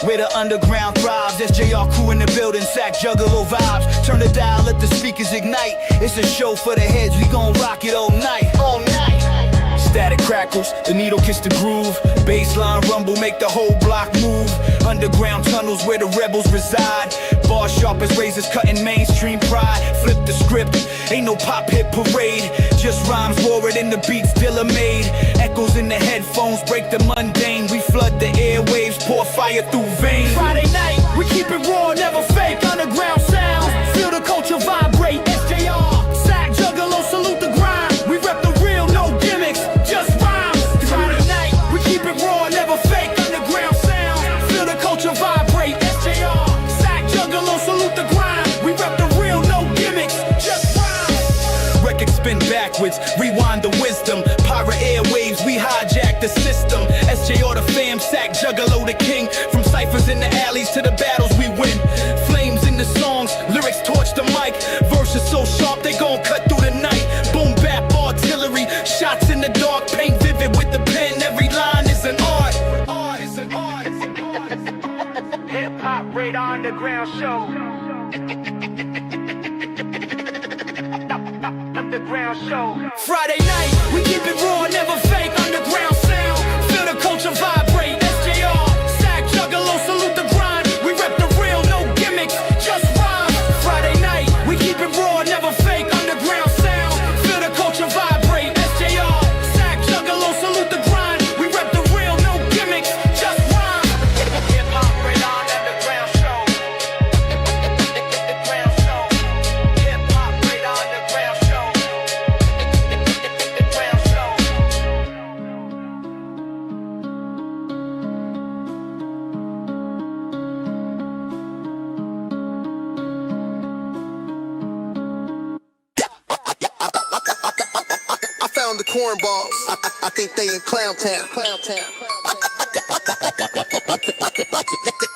where the underground thrives. SJR crew in the building, sack juggalo vibes. Turn the dial, let the speakers ignite. It's a show for the heads, we gon' rock it all night. All night. Static crackles, the needle kiss the groove. Baseline rumble, make the whole block move. Underground tunnels where the rebels reside. Bars sharp as razors, cutting mainstream pride. Flip the script, ain't no pop hit parade. Just rhymes roaring and the beats Dilla made. Echoes in the headphones, break the mundane. We flood the airwaves, pour fire through veins. Friday night, we keep it raw, never fake. Underground sound, feel the culture vibrate. SJR, sack juggalo, salute the grind. We rep the real, no gimmicks, just rhymes. Friday night, we keep it raw, never fake. Underground sound, feel the culture vibrate. SJR, sack juggalo, salute the grind. We rep the real, no gimmicks, just rhymes. Records spin backwards, rewind the wisdom. Pirate airwaves, we hijack the system. SJR the fam, sack juggalo the king. From ciphers in the alleys to the battles we win. Flames in the songs, lyrics torch the mic. Verses so sharp they gon' cut through the night. Boom bap artillery, shots in the dark. Paint vivid with the pen, every line is an art. Hip hop radar underground show. Underground show. Friday night, we keep it raw, never fake. Underground sound, feel the culture vibrate. SJR, sack juggalo, salute the grind. We rep the real, no gimmicks, just rhyme. Friday night, we keep it raw, never fake. Underground sound, feel the culture vibrate. SJR, sack juggalo, salute the grind. We rep the real, no gimmicks, just rhyme. Hip hop radar underground show. Underground show. Hip hop radar underground show. Underground show. I found the cornballs. I think they in Clown Town.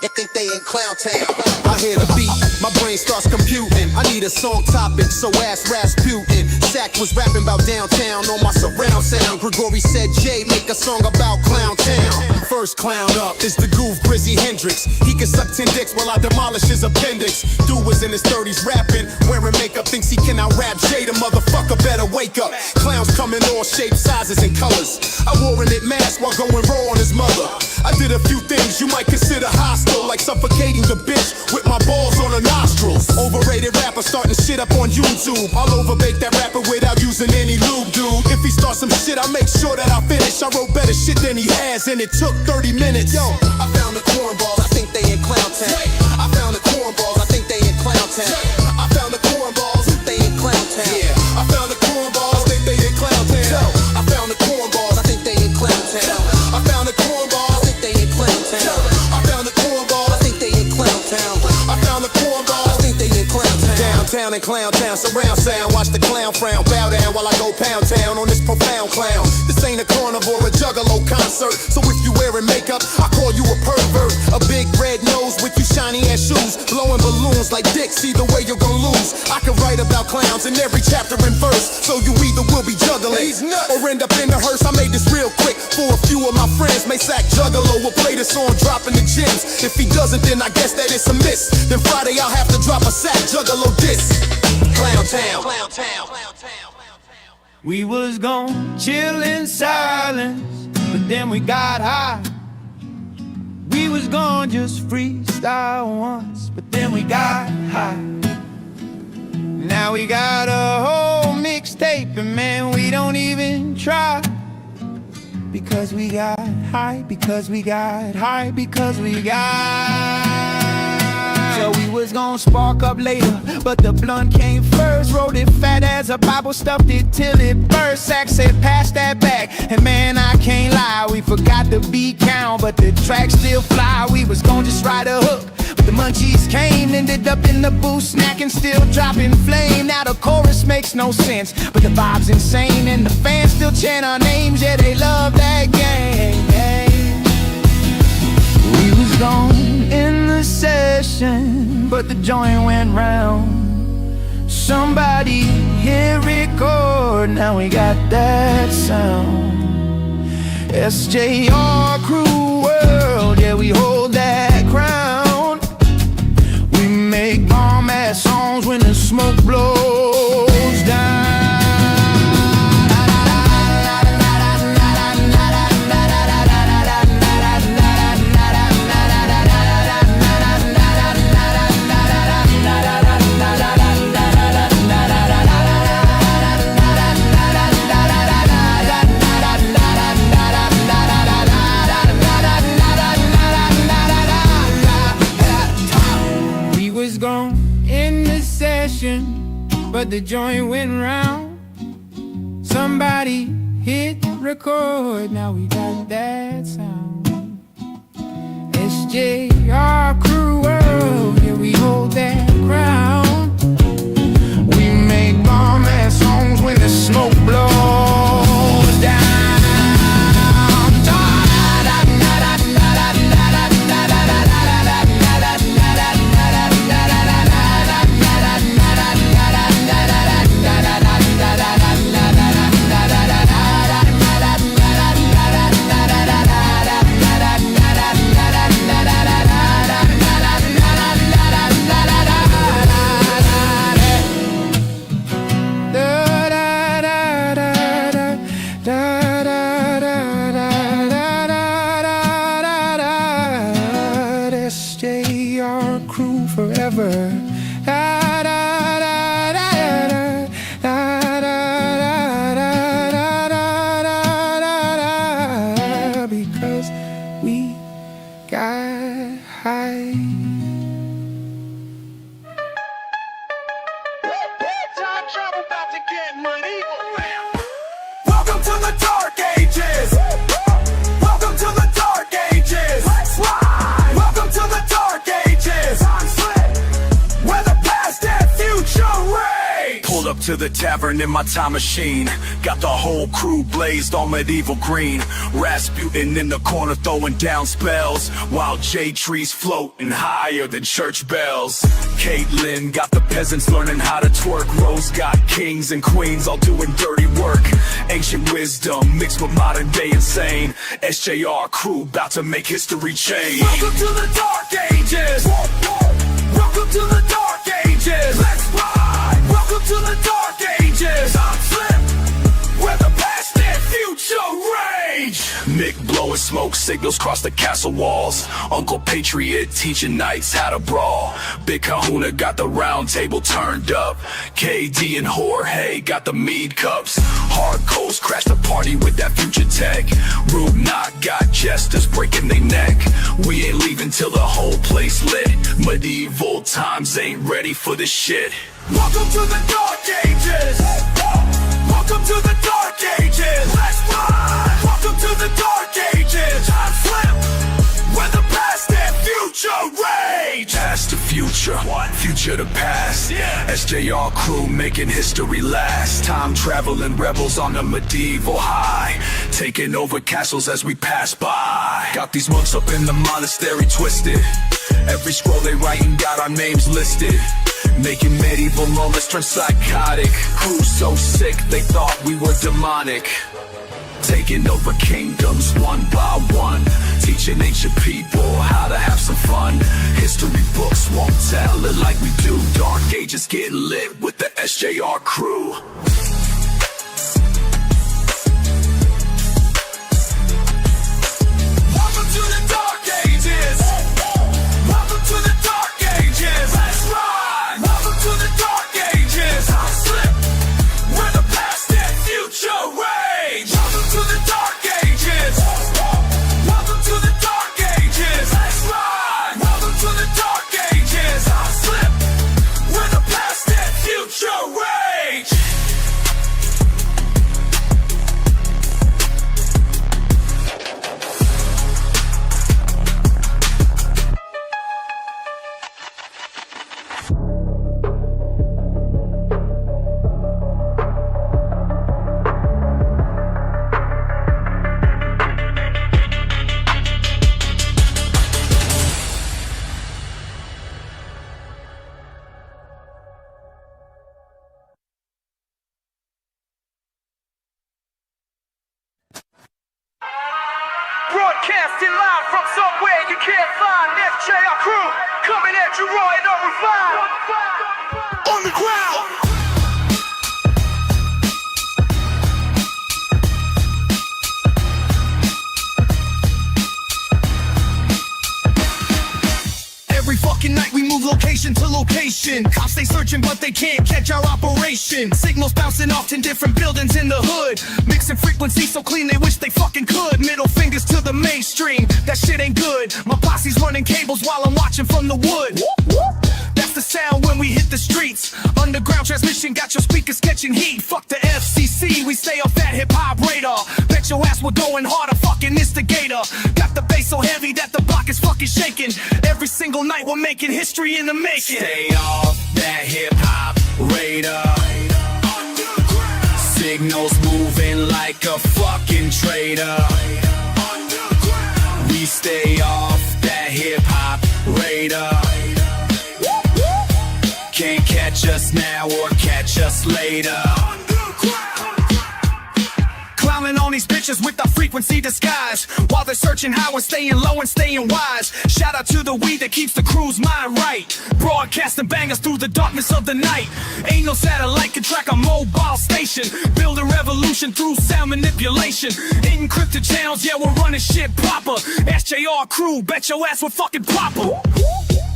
I think they in Clown Town. I hear the beat, my brain starts computing. I need a song topic, so ask Rasputin. Sack was rapping about downtown on my surround sound. Gregory said, Jay, make a song about Clown Town. First clown up is the goof Grizzy Hendrix. He can suck 10 dicks while I demolish his appendix. Dude was in his 30s rapping, wearing makeup, thinks he can out rap Jay. The motherfucker better wake up. Clowns come in all shapes, sizes, and colors. I wore a knit mask while going raw on his mother. I did a few things you might consider hostile, like suffocating the bitch with my balls on her nostrils. Overrated rapper starting shit up on YouTube. I'll overbake that rapper without using any lube, dude. If he starts some shit, I make sure that I finish. I wrote better shit than he has, and it took 30 minutes. Yo, I found the cornballs, I think they in Clown Town. I found the cornballs, I think they in Clown Town. I found the cornballs, they in Clown Town. Yeah, I found the cornballs, I think they in Clown Town. I found the cornballs, I think they in Clown Town. I found the cornballs, I think they in Clown Town. I found the cornballs, I think they in Clown Town. I found the cornballs, I think they in Clown Town. Downtown in Clown Town, surround sound. Watch the clown frown, bow down while I go pound town on this profound clown. This ain't a carnival or a juggalo concert, so if you wearing makeup, I call you a pervert. A big red nose with you shiny ass shoes, blowing balloons like dicks. Either way you're gonna lose. I could write about clowns in every chapter and verse, so you either will be juggling or end up in the hearse. I made this real quick for a few of my friends. May Sack Juggalo will play this song, dropping the gems. If he doesn't, then I guess that it's a miss. Then Friday I'll have to drop a Sack Juggalo diss. Clown Town. We was gon' chill in silence, but then we got high. We was gon' just freestyle once, but then we got high. Now we got a whole mixtape, and man, we don't even try. Because we got high, because we got high, because we got. So we was gon' spark up later, but the blunt came first. Rolled it fat as a Bible, stuffed it till it burst. Sack said, pass that back, and man, I can't lie, we forgot the beat count, but the track still fly. We was gon' just ride a hook, but the munchies came. Ended up in the booth, snacking, still dropping flame. Now the chorus makes no sense, but the vibe's insane, and the fans still chant our names. Yeah, they love that game. We was gone in the session, but the joint went round. Somebody hit record, now we got that sound. SJR Crew World, yeah, we hold that crown. but the joint went round. Somebody hit record, now we got that sound. SJR Crew World, yeah, we hold that crown. We make bomb-ass songs when the smoke blows down. SJR Crew forever. Da, da, da, da, da, da, da, da, da, da, because we got high. Time travel about to get medieval. Welcome to the Dark Ages. Welcome to the Dark Ages. Let's ride. Welcome to the Dark Ages. Time slip. Where the past and future rage. Pulled up to the tavern in my time machine. Got the whole crew blazed on medieval green. Rasputin in the corner throwing down spells, while jade trees floating higher than church bells. Caitlin got the peasants learning how to twerk. Rose got kings and queens all doing dirty work. Ancient wisdom mixed with modern day insane. SJR Crew about to make history change. Welcome to the Dark Ages. Welcome to the Dark Ages. Let's ride. Welcome to the Dark Ages. Time slip. Where the past and future rage. Mick blowing smoke signals cross the castle walls. Uncle Patriot teaching knights how to brawl. Big Kahuna got the round table turned up. KD and Jorge got the mead cups. Hard Coast crashed the party with that future tech. Rude Knock got jesters breaking their neck. We ain't leaving till the whole place lit. Medieval times ain't ready for this shit. Welcome to the Dark Ages. Welcome to the Dark Ages. Let's ride. Welcome to the Dark Ages. Time slip. Where the past and future rage. Past to future, future to past. SJR Crew making history last. Time traveling rebels on a medieval high, taking over castles as we pass by. Got these monks up in the monastery twisted. Every scroll they writing got our names listed, making medieval moments turn psychotic. Crew so sick they thought we were demonic, taking over kingdoms one by one, teaching ancient people how to have some fun. History books won't tell it like we do. Dark Ages get lit with the SJR Crew. Welcome to the Dark Ages. Welcome to the Dark Ages. Let's ride. Welcome to the Dark Ages. Time slip. Where the past and future rage. Welcome to the Dark Ages. Welcome to the Dark Ages. Let's ride. Welcome to the Dark Ages. Time slip. Where the past and future rage. Broadcasting live from somewhere you can't find. SJR Crew coming at you raw and unrefined. On the ground. Every fucking night we move location to location. Cops stay searching but they can't catch our operation. Signals bouncing off in different buildings in the hood, mixing frequencies so clean they wish they fucking could. Middle fingers to the mainstream, that shit ain't good. My posse's running cables while I'm watching from the wood. That That's the sound when we hit the streets. Underground transmission got your speakers catching heat. Fuck the FCC, we stay off that hip-hop radar. Bet your ass we're going harder, fucking instigator. Got the bass so heavy that the block is fucking shaking. Every single night we're making history in the making. Stay off that hip-hop radar. Signals moving like a fucking traitor. We stay off that hip-hop radar. Can't catch us now or catch us later. Clowning on these bitches with the frequency disguise, while they're searching high and staying low and staying wise. Shout out to the weed that keeps the crew's mind right. Broadcasting bangers through the darkness of the night. Ain't no satellite can track a mobile station. Build a revolution through sound manipulation. Encrypted channels, yeah, we're running shit proper. SJR crew, bet your ass we're fucking proper.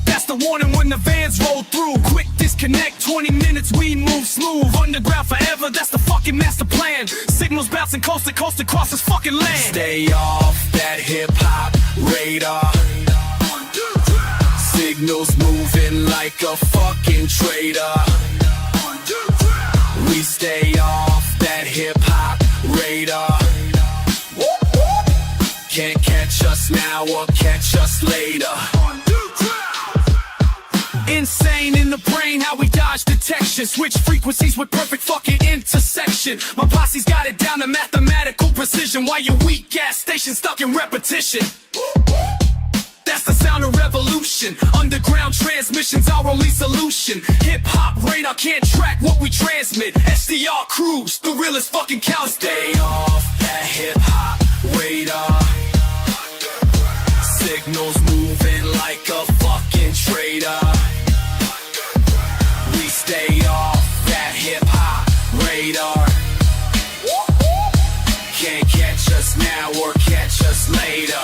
That's the warning when the vans roll through. Quick disconnect, 20 minutes, we move smooth. Underground forever, that's the fucking master plan. Signals bouncing coast to coast across this fucking land. Stay off that hip-hop radar. Signals moving like a fucking traitor. We stay off that hip-hop radar. Can't catch us now or catch us later. Insane in the brain, how we dodge detection. Switch frequencies with perfect fucking intersection. My posse's got it down to mathematical precision, while your weak ass station stuck in repetition. That's the sound of revolution. Underground transmission's our only solution. Hip-hop radar can't track what we transmit. SDR crews, the realest fucking cow. Stay off that hip-hop radar. Signals moving like a fucking traitor. We stay off that hip-hop radar. Can't catch us now or catch us later.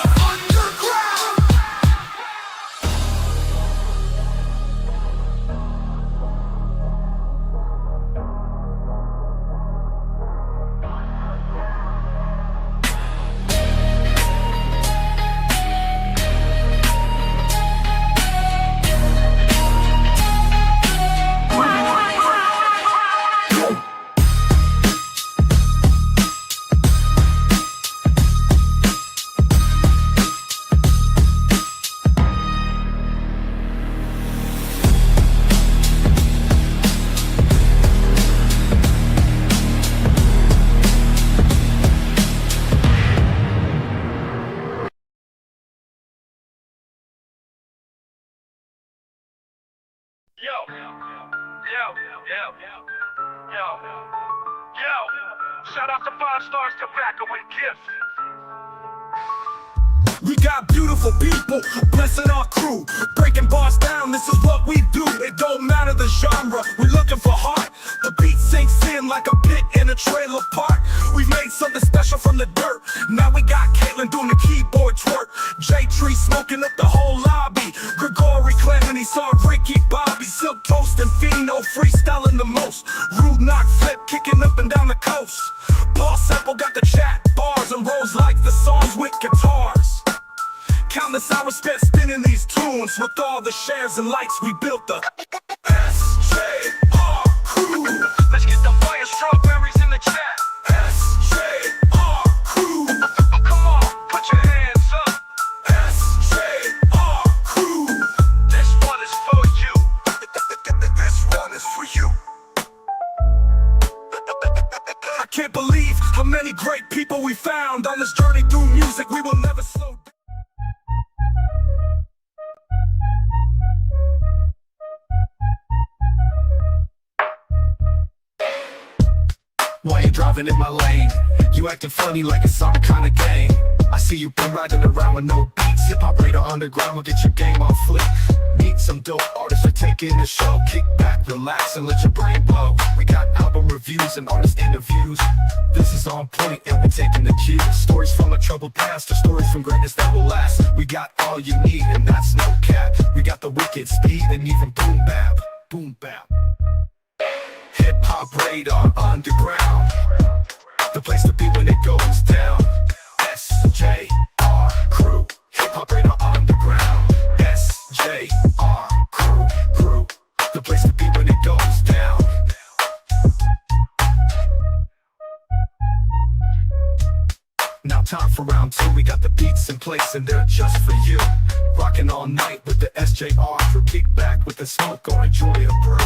Yo, shout out to 5 Stars Tobacco and Gifts. We got beautiful people blessing our crew. Breaking bars down, this is what we do. It don't matter the genre, we're looking for heart. The beat sinks in like a pit in a trailer park. We've made something special from the dirt. Now we got Caitlin doing the keyboard twerk. J-Tree smoking up the whole lobby. Gregory Clemeny saw Ricky Bobby. Silk Toast and Fino freestyling the most. Rude knock flip kicking up and down the coast. Paul Sample got the chat bars and rolls like the songs with guitars. Countless hours spent spinning these tunes. With all the shares and likes we built the SJR crew. Let's get the fire strawberries in the chat. SJR crew. Come on, put your hands up. SJR crew. This one is for you. This one is for you. I can't believe how many great people we found on this journey through music. We will never slow down. Why you driving in my lane? You acting funny like it's some kind of game. I see you been riding around with no beats. Hip-hop radar underground will get your game on flick. Meet some dope artists for taking the show. Kick back, relax, and let your brain blow. We got album reviews and artist interviews. This is on point and we're taking the cues. Stories from a troubled past or stories from greatness that will last. We got all you need and that's no cap. We got the wicked speed and even boom bap. Boom bap. Hip-hop radar underground, the place to be when it goes down. SJR crew, hip-hop radar underground. SJR crew. all night with the SJR crew. Kick back with the smoke or enjoy a brew.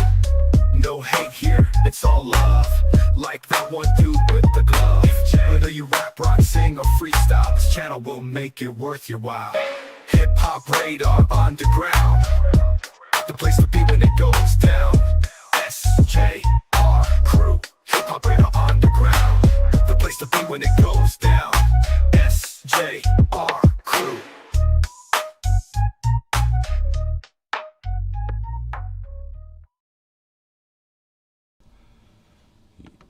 No hate here, it's all love. Like that one dude with the glove. Whether you rap, rock, sing, or freestyle, this channel will make it worth your while. Hip Hop Radar Underground, the place to be when it goes down. SJR Crew, Hip Hop Radar Underground, the place to be when it goes down. SJR Crew.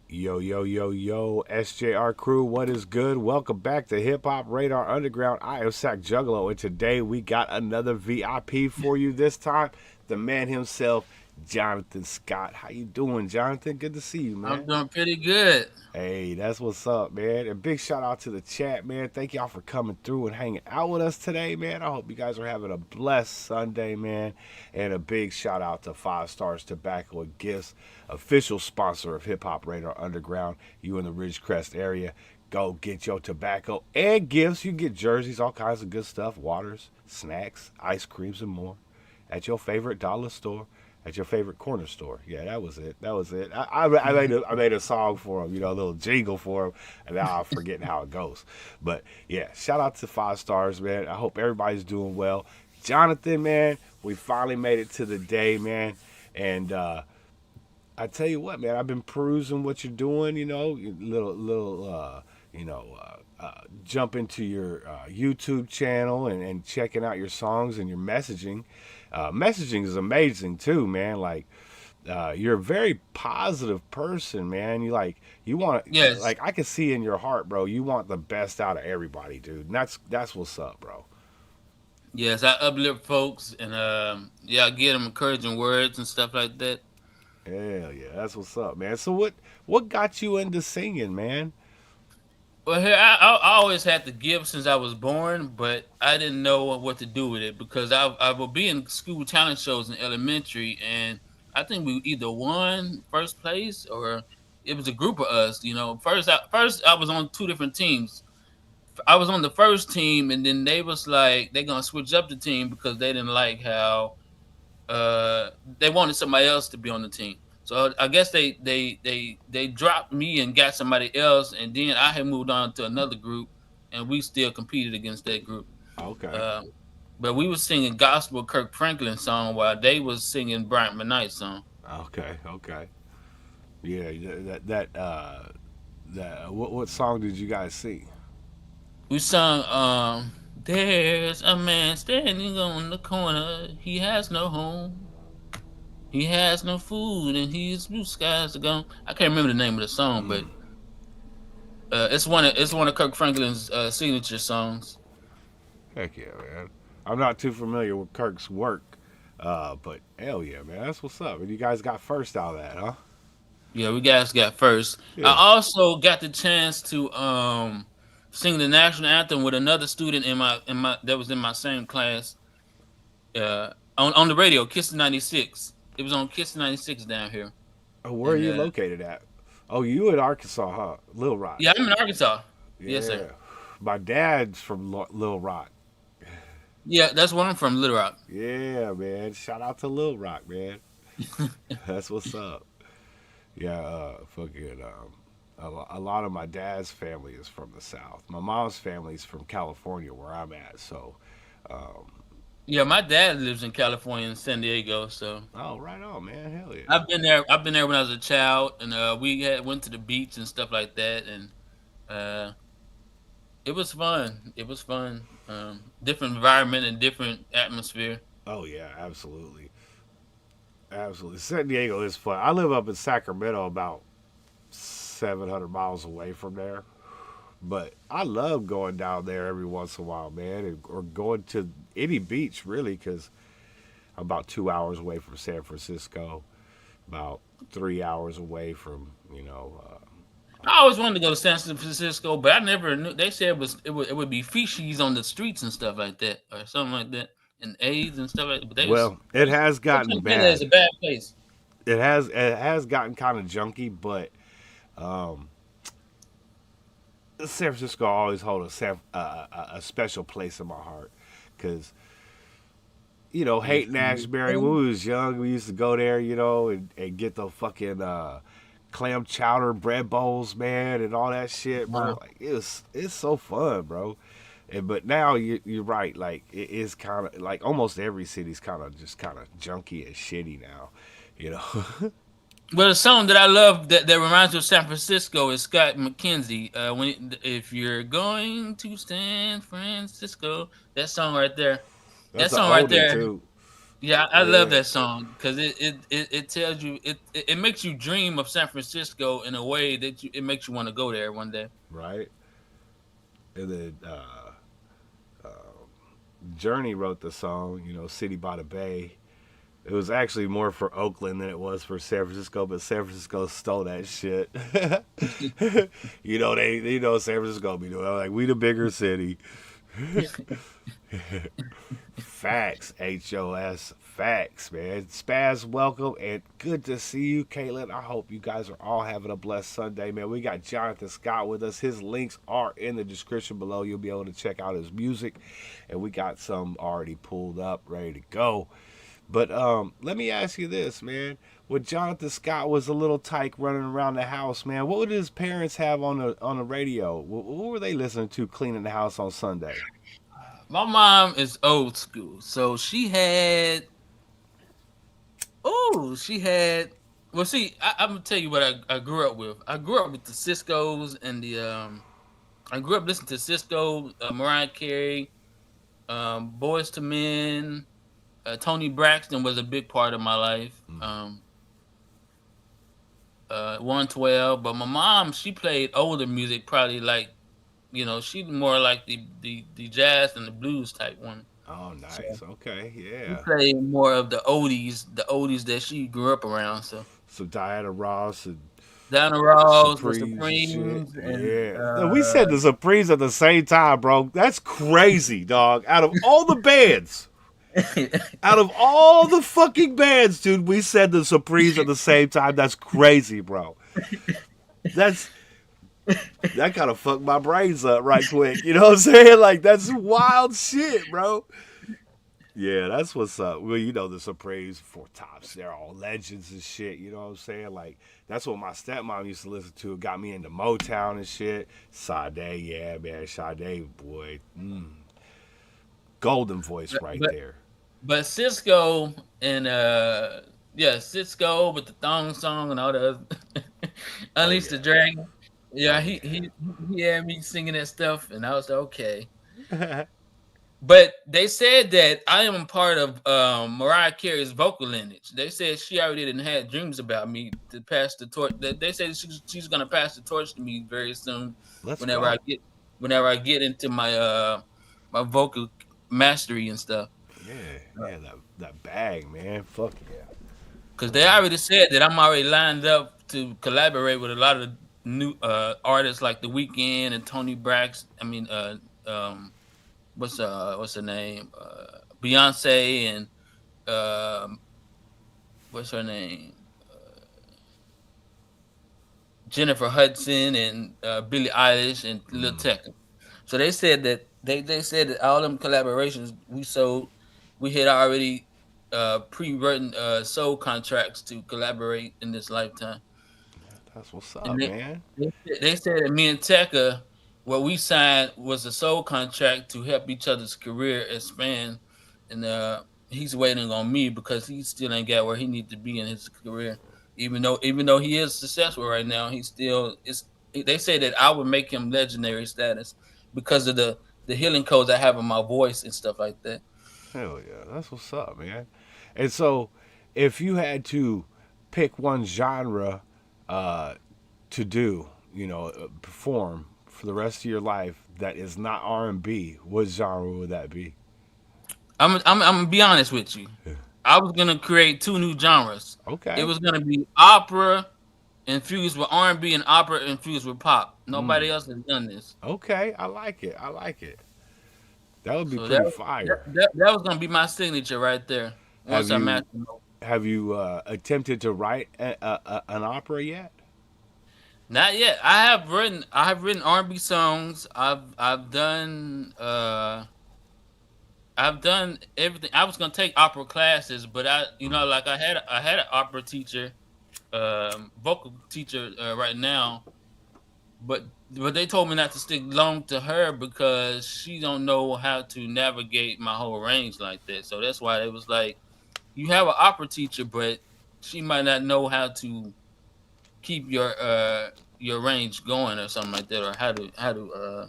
Yo, yo, yo, yo, SJR Crew, what is good? Welcome back to Hip Hop Radar Underground. I am Sack Juggalo, and today we got another VIP for you. This time, the man himself, Jonathan Scott. How you doing, Jonathan? Good to see you, man. I'm doing pretty good. Hey, that's what's up, man. And big shout out to the chat, man. Thank y'all for coming through and hanging out with us today, man. I hope you guys are having a blessed Sunday, man. And a big shout out to 5 Stars Tobacco and Gifts, official sponsor of Hip Hop Radar Underground. You in the Ridgecrest area, go get your tobacco and gifts. You get jerseys, all kinds of good stuff, waters, snacks, ice creams, and more at your favorite dollar store. At your favorite corner store. Yeah, that was it. That was it. I made a song for him, you know, a little jingle for him, and now I'm forgetting how it goes. But yeah, shout out to 5 Stars, man. I hope everybody's doing well. Jonathan, man, we finally made it to the day, man. And I tell you what, man, I've been perusing what you're doing, you know, jump into your YouTube channel and checking out your songs and your messaging. Messaging is amazing too, man. Like, you're a very positive person, man. You want, Yes. like, I can see in your heart, bro. You want the best out of everybody, dude. And that's what's up, bro. Yes, I uplift folks and I give them encouraging words and stuff like that. Hell yeah, that's what's up, man. So what got you into singing, man? Well, here I always had to give since I was born, but I didn't know what to do with it because I would be in school talent shows in elementary, and I think we either won first place or it was a group of us. You know, first I was on 2 different teams. I was on the first team, and then they was like they're gonna switch up the team because they didn't like how they wanted somebody else to be on the team. So I guess they dropped me and got somebody else, and then I had moved on to another group, and we still competed against that group. Okay. But we was singing gospel Kirk Franklin song while they was singing Bryant McKnight song. Okay. Yeah, what song did you guys sing? We sung "There's a man standing on the corner. He has no home. He has no food, and his blue skies are gone." I can't remember the name of the song, but it's one of Kirk Franklin's signature songs. Heck yeah, man. I'm not too familiar with Kirk's work, but hell yeah, man. That's what's up. And you guys got first out of that, huh? Yeah, we guys got first. Yeah. I also got the chance to sing the national anthem with another student in my that was in my same class on the radio, Kiss 96. It was on Kiss 96 down here. Oh, where are you And, located at? Oh, you in Arkansas, huh? Little Rock. Yeah, I'm in Arkansas. Yeah. Yes, sir. My dad's from Little Rock. Yeah, that's where I'm from, Little Rock. Yeah, man. Shout out to Little Rock, man. That's what's up. Yeah, fucking. A lot of my dad's family is from the South. My mom's family is from California, where I'm at. So, Yeah, my dad lives in California in San Diego, so oh, right on, man. Hell yeah. I've been there. I've been there when I was a child, and we went to the beach and stuff like that, and it was fun. It was fun. Different environment and different atmosphere. Oh yeah, absolutely. Absolutely. San Diego is fun. I live up in Sacramento, about 700 miles away from there. But I love going down there every once in a while, man, or going to any beach, really, because I'm about 2 hours away from San Francisco, about 3 hours away from, I always wanted to go to San Francisco, but I never knew. They said it would be feces on the streets and stuff like that, or something like that, and AIDS and stuff like that. But well, it has gotten bad. It's a bad place. It has gotten kind of junky, but San Francisco always hold a special place in my heart because Haight Ashbury. When we was young, we used to go there, and get the fucking clam chowder bread bowls, man, and all that shit, bro. Wow. Like it's so fun, bro. But now you're right. Like it is kind of like almost every city's kind of junky and shitty now, you know. Well, the song that I love that reminds me of San Francisco is Scott McKenzie. If you're going to San Francisco, that song right there. That That's an song right oldie there. too. Yeah, I love Yeah, that song because it tells you it makes you dream of San Francisco in a way that it makes you want to go there one day. right. And then Journey wrote the song, "City by the Bay." It was actually more for Oakland than it was for San Francisco, but San Francisco stole that shit. San Francisco be doing like we the bigger city. Facts, HOS, facts, man. Spaz, welcome and good to see you, Caitlin. I hope you guys are all having a blessed Sunday, man. We got Jonathan Scott with us. His links are in the description below. You'll be able to check out his music, and we got some already pulled up, ready to go. But let me ask you this, man. When Jonathan Scott was a little tyke running around the house, man, what would his parents have on the radio? What were they listening to cleaning the house on Sunday? My mom is old school, so she had. Oh, she had. Well, see, I'm gonna tell you what I grew up with. I grew up with the Cisco's and the. I grew up listening to Cisco, Mariah Carey, Boys to Men. Tony Braxton was a big part of my life. 112, but my mom, she played older music, probably like, she's more like the jazz and the blues type one. Oh, So nice. Okay, she yeah. played more of the oldies that she grew up around. So So Diana Ross and Diana Ross, the Supremes and shit. Supremes, and Yeah. No, we said the Supremes at the same time, bro. That's crazy, dog. Out of all the bands, out of all the fucking bands, dude, we said the Supremes at the same time. That's crazy, bro. That's that kind of fucked my brains up right quick. You know what I'm saying? Like that's wild shit, bro. Yeah, that's what's up. Well, the Supremes, Four Tops, they're all legends and shit. You know what I'm saying? Like, that's what my stepmom used to listen to. It got me into Motown and shit. Sade, yeah, man. Sade, boy. Golden voice right but there. but Cisco and Cisco with the thong song and all the other Oh, Unleash the Dragon. Yeah, oh, he had me singing that stuff, and I was like, okay. yeah. But they said that I am part of Mariah Carey's vocal lineage. They said she already didn't have dreams about me to pass the torch. They said she's gonna pass the torch to me very soon. Let's Whenever go. I get into my vocal mastery and stuff, Yeah, that bag, man. Fuck yeah. because they already said that I'm already lined up to collaborate with a lot of new artists like The Weeknd and Tony Braxton. I mean, what's her name? Beyonce and um, what's her name? Jennifer Hudson and Billie Eilish and Lil Tecca. So they said that they said that all them collaborations we had already pre-written soul contracts to collaborate in this lifetime. That's what's And up, man. they said that me and Tekka, what we signed was a soul contract to help each other's career expand, and he's waiting on me because he still ain't got where he needs to be in his career. Even though he is successful right now, he still is. They say that I would make him legendary status because of the healing codes I have in my voice and stuff like that. Hell yeah. That's what's up, man. And so, if you had to pick one genre uh, to do, perform for the rest of your life that is not R&B, what genre would that be? I'm gonna be honest with you. I was gonna create two new genres. It Okay. was gonna be opera infused with R&B and opera infused with pop. Nobody else has done this. Okay. I like it. I like it. That would be So pretty that, fire. that was gonna be my signature right there. Have Once I you master them. have you attempted to write an opera yet? Not yet. I have written R&B songs. I've done I've done everything. I was gonna take opera classes, but like I had an opera teacher, vocal teacher right now, but they told me not to stick long to her because she don't know how to navigate my whole range like that. So that's why it was like you have an opera teacher, but she might not know how to keep your range going or something like that, or how to.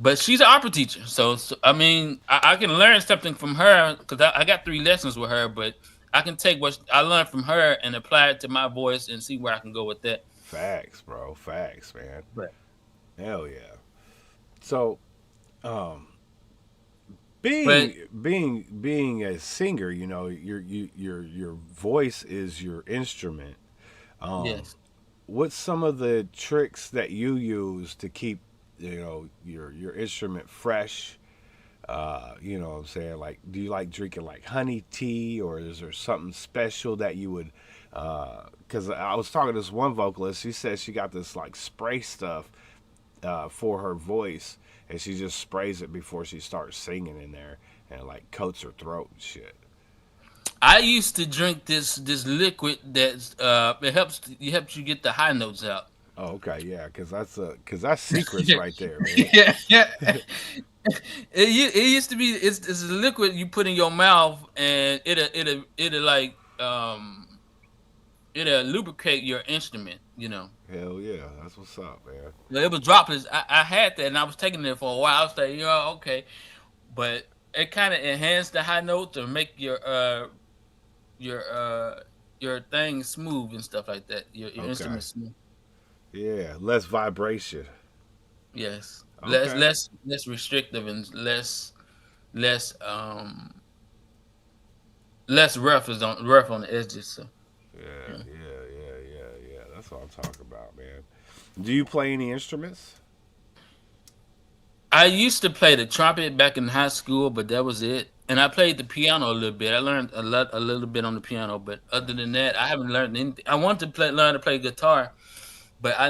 But she's an opera teacher, so I mean, I can learn something from her because I got 3 lessons with her. But I can take what I learned from her and apply it to my voice and see where I can go with that. Facts, bro. Facts, man. Right. Hell yeah. So, um, But being a singer, you know, your voice is your instrument. Um, yes, what's some of the tricks that you use to keep, you know, your instrument fresh? You know what I'm saying? Like, do you like drinking like honey tea, or is there something special that you would? Because I was talking to this one vocalist. She said she got this like spray stuff for her voice, and she just sprays it before she starts singing in there, and like coats her throat and shit. I used to drink this liquid that it helps you get the high notes out. Oh, okay, yeah, because that's secrets right there, man. Yeah, yeah. It used to be it's a liquid you put in your mouth and it'll like it'll lubricate your instrument. Hell yeah, that's what's up, man. It was droplets. I had that and I was taking it for a while. I was like, okay, but it kind of enhanced the high notes or make your your thing smooth and stuff like that. Your Okay, instrument smooth. yeah, less vibration. Yes, Okay. less restrictive and less less rough on the edges. So Yeah, yeah. yeah. That's what I'm talking about, man. Do you play any instruments? I used to play the trumpet back in high school, but that was it. And I played the piano a little bit. I learned a little bit on the piano, but other than that, I haven't learned anything. I wanted to learn to play guitar, but I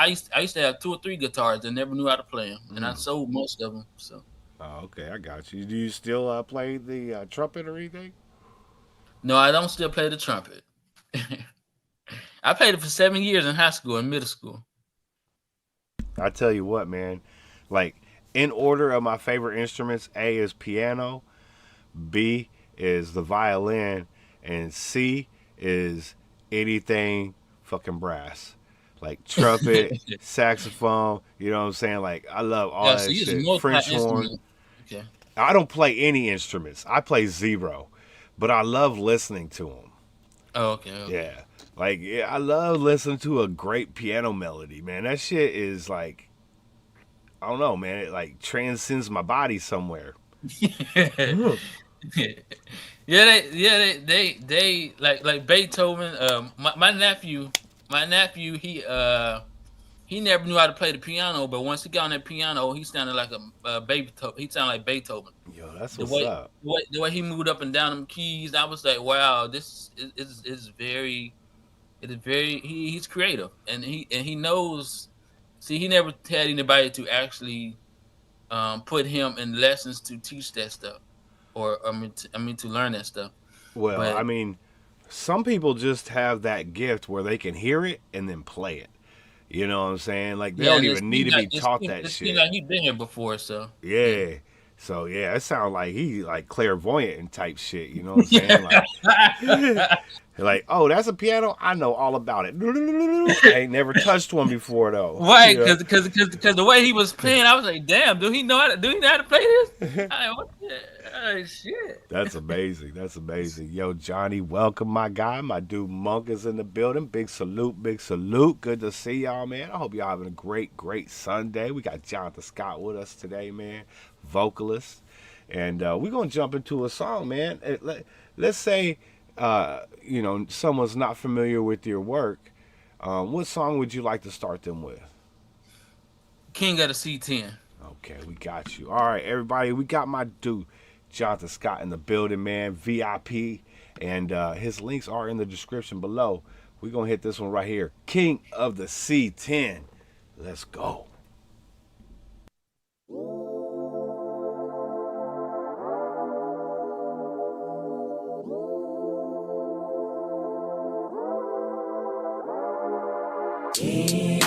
used to have 2 or 3 guitars and never knew how to play them, and I Hmm. sold most of them. So Oh, okay, I got you. Do you still play the trumpet or anything? no, I don't still play the trumpet. I played it for 7 years in high school and middle school. I tell you what, man. Like in order of my favorite instruments, A is piano, B is the violin, and C is anything fucking brass. Like trumpet, saxophone, you know what I'm saying? Like I love all Yeah, so that you're the shit. multi French horn. instrument. Okay. I don't play any instruments. I play zero, but I love listening to them. Oh, okay, okay. Yeah. Like yeah, I love listening to a great piano melody, man. That shit is like I don't know, man. It like transcends my body somewhere. Yeah, they like Beethoven. My nephew, he never knew how to play the piano, but once he got on that piano, he sounded like a baby. He sounded like Beethoven. Yo, that's The what's way up. the way he moved up and down them keys, I was like, wow, is very it is very he's creative and he knows. See, he never had anybody to actually put him in lessons to teach that stuff, or I mean to learn that stuff. Well, I But mean, some people just have that gift where they can hear it and then play it. You know what I'm saying? Like they yeah, don't and even need to be taught that it seems shit. like he's been here before, so yeah. Yeah. So yeah, it sounds like he like clairvoyant and type shit. You know what I'm saying? Like, like oh, that's a piano. I know all about it. I ain't never touched one before though. Right, Yeah. because the way he was playing, I was like, damn, do he know how to play this? I like, what the, oh, shit. That's amazing. That's amazing. Yo, Johnny, welcome, my guy. My dude Monk is in the building. Big salute, big salute. Good to see y'all, man. I hope y'all having a great, great Sunday. We got Jonathan Scott with us today, man, vocalist. And we're going to jump into a song, man. Let's say, you know, someone's not familiar with your work. What song would you like to start them with? King of the C10. Okay, we got you. All right, everybody, we got my dude Jonathan Scott in the building, man. VIP, and his links are in the description below. We're gonna hit this one right here. King of the C10. Let's go. King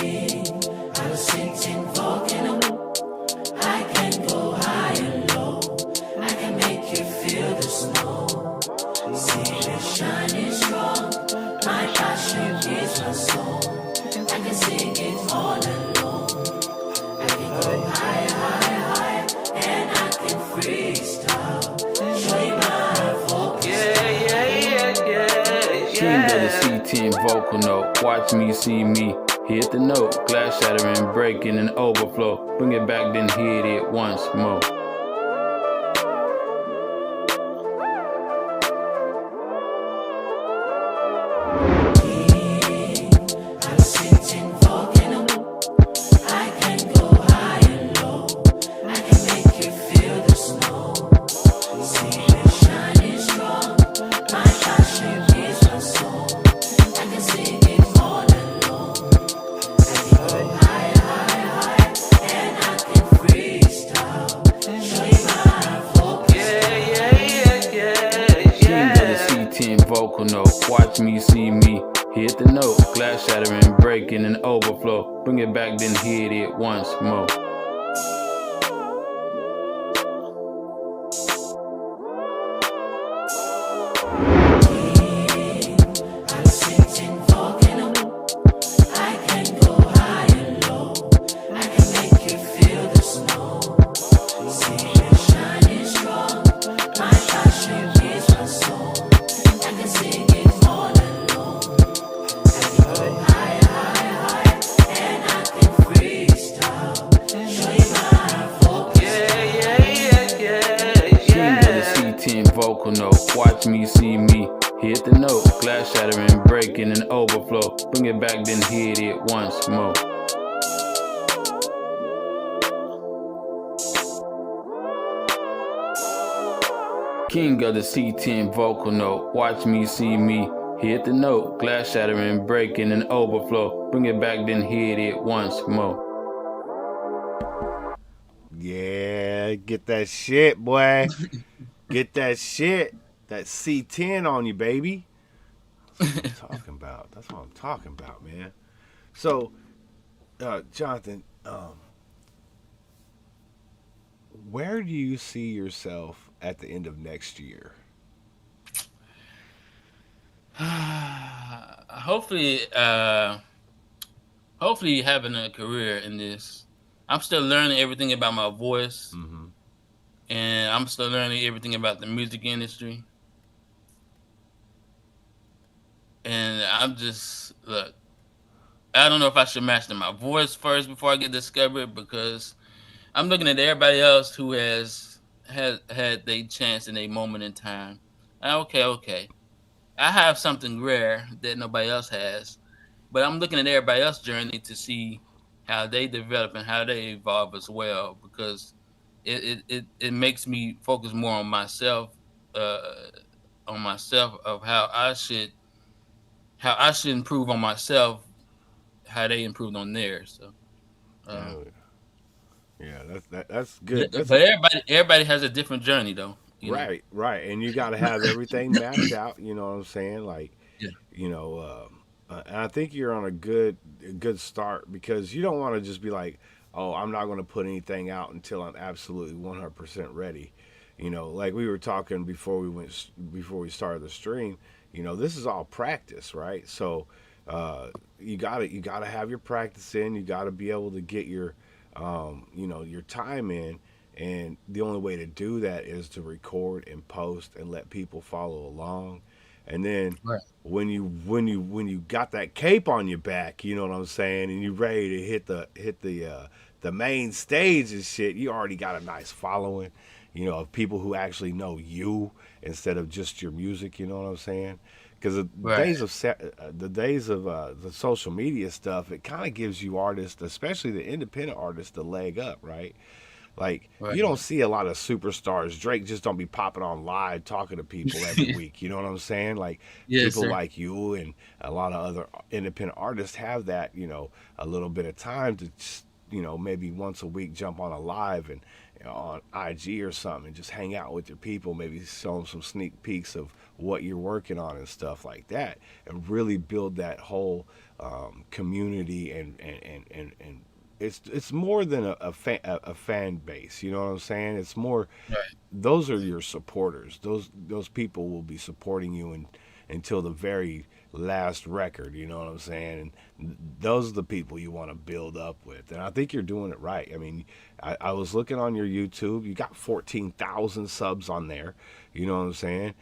of the C10 vocal note, watch me, see me. Hit the note, glass shattering, breaking, and overflow. Bring it back, then hit it once more. Vocal note, watch me, see me. Hit the note, glass shattering, breaking, and overflow. Bring it back, then hit it once more. Vocal note, watch me, see me. Hit the note, glass shattering, breaking, and overflow. Bring it back, then hit it once more. King of the C10 vocal note, watch me, see me. Hit the note, glass shattering, breaking, and overflow. Bring it back, then hit it once more. Yeah, get that shit, boy. Get that shit. That C10 on you, baby. That's what I'm talking about. That's what I'm talking about, man. So, Jonathan, where do you see yourself at the end of next year? Hopefully having a career in this. I'm still learning everything about my voice. Mm-hmm. And I'm still learning everything about the music industry. And I'm just, look, I don't know if I should master my voice first before I get discovered, because I'm looking at everybody else who has had their chance in a moment in time. Okay. I have something rare that nobody else has, but I'm looking at everybody else's journey to see how they develop and how they evolve as well, because it makes me focus more on myself of how I should improve on myself, how they improved on theirs. So yeah, that's good. But everybody has a different journey though. Right, and you got to have everything mapped out. You know what I'm saying? Like, Yeah. you know, and I think you're on a good start, because you don't want to just be like, oh, I'm not going to put anything out until I'm absolutely 100% ready. You know, like we were talking before we started the stream. You know, this is all practice, right? So you gotta have your practice in. You got to be able to get your your time in. And the only way to do that is to record and post and let people follow along. And then Right. when you got that cape on your back, you know what I'm saying, and you're ready to hit the main stage and shit, you already got a nice following, of people who actually know you instead of just your music. You know what I'm saying? Because the Right. days of the social media stuff, it kind of gives you artists, especially the independent artists, the leg up, right? Like, Right. you don't see a lot of superstars. Drake just don't be popping on live talking to people every week. You know what I'm saying? Like, Yes, people sir. like you and a lot of other independent artists have that, a little bit of time to, maybe once a week jump on a live on IG or something and just hang out with your people, maybe show them some sneak peeks of what you're working on and stuff like that, and really build that whole community and it's more than a fan base. You know what I'm saying? It's more, Right. those are your supporters. Those people will be supporting you until the very last record. You know what I'm saying? And those are the people you want to build up with. And I think you're doing it right. I mean, I was looking on your YouTube. You got 14,000 subs on there. You know what I'm saying?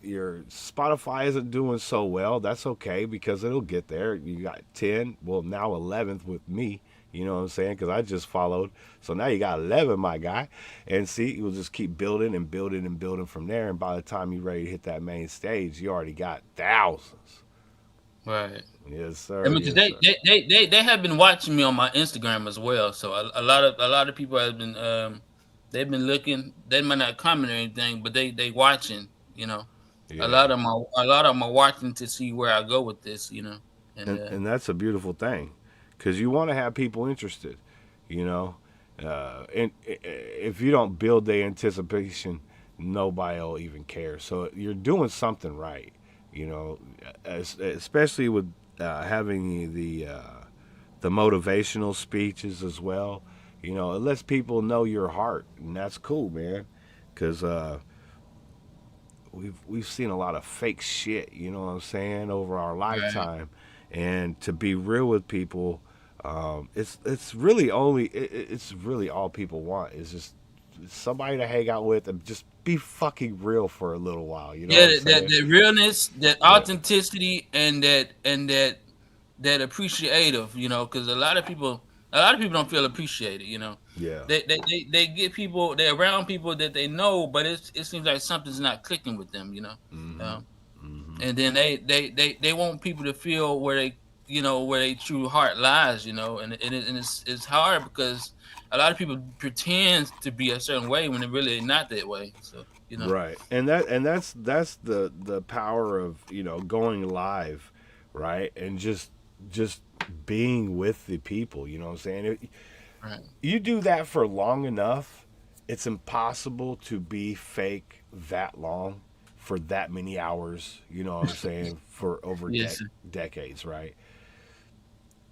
Your Spotify isn't doing so well. That's okay because it'll get there. You got 10, well now 11th with me. You know what I'm saying? Because I just followed. So now you got 11, my guy. And see, you'll just keep building and building and building from there. And by the time you're ready to hit that main stage, you already got thousands. Right. Yes, sir. I mean, 'cause Yes, sir. they have been watching me on my Instagram as well. So a lot of people have been they've been looking. They might not comment or anything, but they watching. You know, Yeah. a lot of them are watching to see where I go with this. You know, and And that's a beautiful thing because you want to have people interested, you know. And if you don't build the anticipation, nobody will even care. So you're doing something right, you know, especially with having the motivational speeches as well. You know, it lets people know your heart, and that's cool, man. Because we've seen a lot of fake shit, you know what I'm saying, over our right. lifetime, and to be real with people, it's really only it's really all people want is just somebody to hang out with and just be fucking real for a little while. You know what Yeah, I'm that saying? realness, that Yeah. authenticity, and that appreciative, you know, because a lot of people don't feel appreciated, you know. Yeah. They get people, they're around people that they know, but it seems like something's not clicking with them, you know. Mhm. Um, Mhm. and then they want people to feel where they, you know, where their true heart lies, you know, and it's hard because a lot of people pretend to be a certain way when they're really not that way. So, you know. Right. And that's the power of, you know, going live, right? And just being with the people, you know what I'm saying? Right. You do that for long enough, it's impossible to be fake that long for that many hours, you know what I'm saying, for over Yes. decades, right?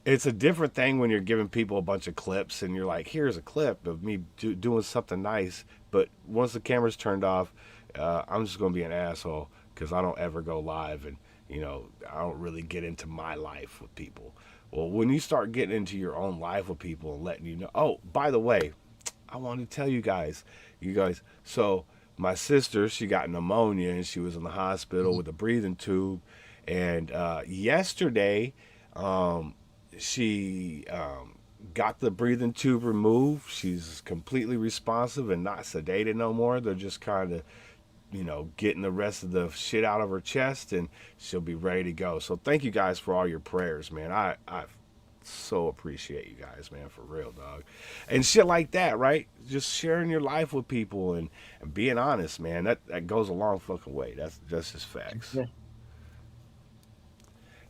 It's a different thing when you're giving people a bunch of clips and you're like, here's a clip of me doing something nice. But once the camera's turned off, I'm just going to be an asshole because I don't ever go live and, you know, I don't really get into my life with people. Well, when you start getting into your own life with people and letting you know, oh, by the way, I wanted to tell you guys, so my sister, she got pneumonia and she was in the hospital with a breathing tube. And yesterday, um, she got the breathing tube removed. She's completely responsive and not sedated no more. They're just kind of, you know, getting the rest of the shit out of her chest, and she'll be ready to go. So thank you guys for all your prayers, man. I so appreciate you guys, man, for real, dog. And shit like that, right? Just sharing your life with people and being honest, man. That goes a long fucking way. That's just facts. Yeah.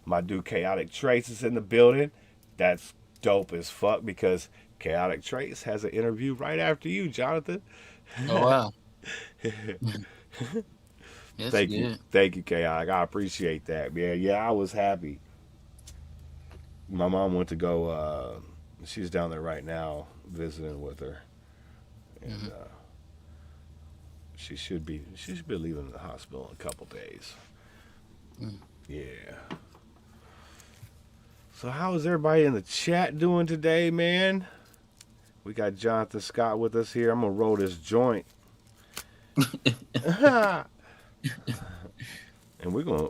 My dude Chaotic Trace is in the building. That's dope as fuck because Chaotic Trace has an interview right after you, Jonathan. Oh wow. That's Thank you. good. Thank you, Chaotic. I appreciate that, man. Yeah, I was happy. My mom went to go, she's down there right now visiting with her. And Hmm. she should be leaving the hospital in a couple days. Yeah. So how is everybody in the chat doing today, man? We got Jonathan Scott with us here. I'm gonna roll this joint. And we're gonna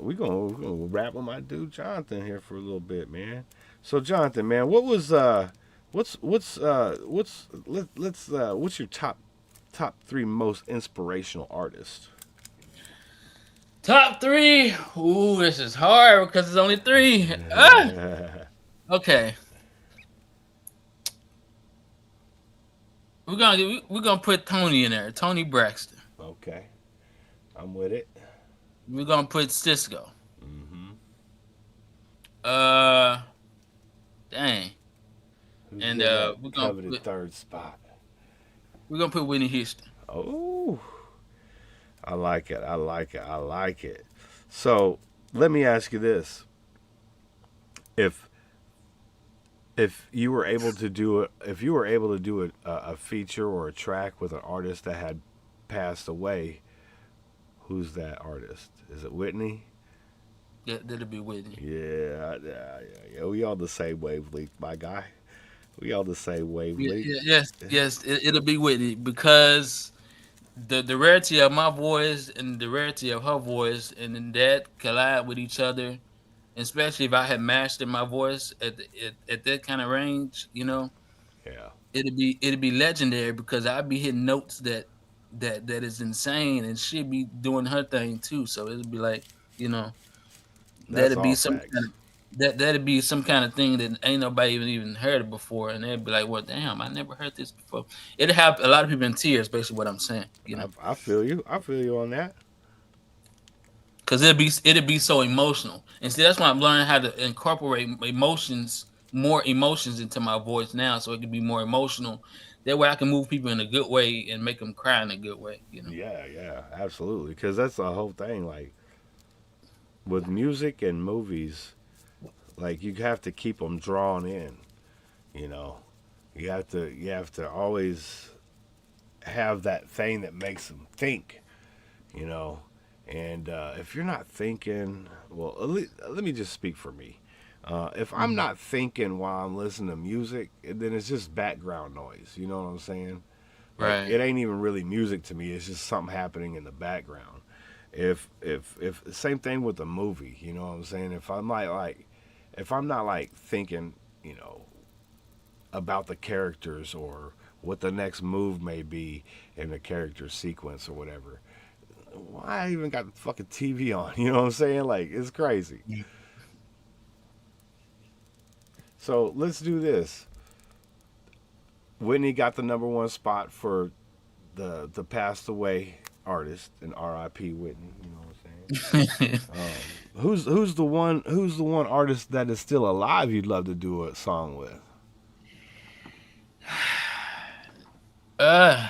rap with my dude Jonathan here for a little bit, man. So Jonathan, man, what was what's your top three most inspirational artists? Top three. Ooh, this is hard because it's only three. Okay. We're gonna put Tony in there. Tony Braxton. Okay, I'm with it. We're gonna put Cisco. Hmm. Uh, dang. Who's And in that we're gonna coveted put third spot? We're gonna put Whitney Houston. Oh, I like it. I like it. I like it. So let me ask you this: if you were able to do it, if you were able to do a feature or a track with an artist that had passed away, who's that artist? Is it Whitney? That'll be Whitney. Yeah. We all the same wavelength, my guy. We all the same wavelength. Yes. It'll be Whitney because the rarity of my voice and the rarity of her voice, and then that collide with each other. Especially if I had mastered my voice at that kind of range, Yeah, it'd be legendary because I'd be hitting notes that is insane, and she'd be doing her thing too. So it'd be like, you know, that's that'd be all some kind facts. of that'd be some kind of thing that ain't nobody even heard it before, and they'd be like, "Well, damn, I never heard this before." It'd have a lot of people in tears, basically what I'm saying. I feel you. I feel you on that. Because it'd be so emotional. And see, that's why I'm learning how to incorporate more emotions into my voice now, so it can be more emotional. That way, I can move people in a good way and make them cry in a good way. Yeah, absolutely. Because that's the whole thing. Like with music and movies, like you have to keep them drawn in. You know, you have to always have that thing that makes them think. You know, and if you're not thinking, well, let me just speak for me. If I'm Hmm. not thinking while I'm listening to music, then it's just background noise. You know what I'm saying? Like Right. it ain't even really music to me. It's just something happening in the background. If same thing with the movie, you know what I'm saying? If I'm not like thinking, you know, about the characters or what the next move may be in the character sequence or whatever, why I even got the fucking TV on? You know what I'm saying? Like it's crazy. So let's do this. Whitney got the number one spot for the passed away artist, and R.I.P. Whitney. You know what I'm saying? Who's the one artist that is still alive you'd love to do a song with? uh,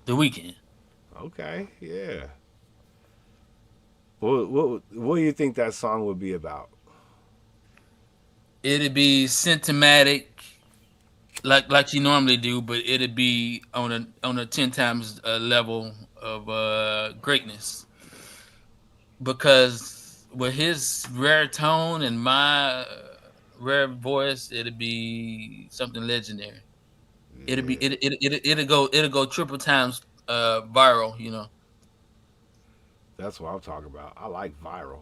the weekend. Okay, yeah. What do you think that song would be about? It'd be symptomatic, like you normally do, but it'd be on a 10 times level of greatness. Because with his rare tone and my rare voice, it'd be something legendary. It'll be Yeah, it'll go triple times viral. that's what I'm talking about. I like viral.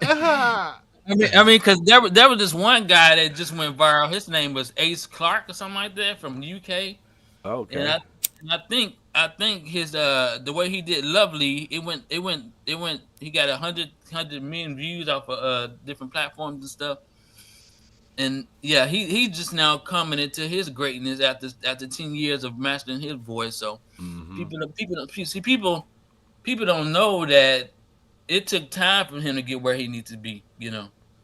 I mean, because there was this one guy that just went viral. His name was Ace Clark or something like that from the UK, and Okay. I think his the way he did Lovely, it went. He got 100 million views off of different platforms and stuff. And yeah, he just now coming into his greatness after 10 years of mastering his voice. So Mm-hmm. people don't know that it took time for him to get where he needs to be.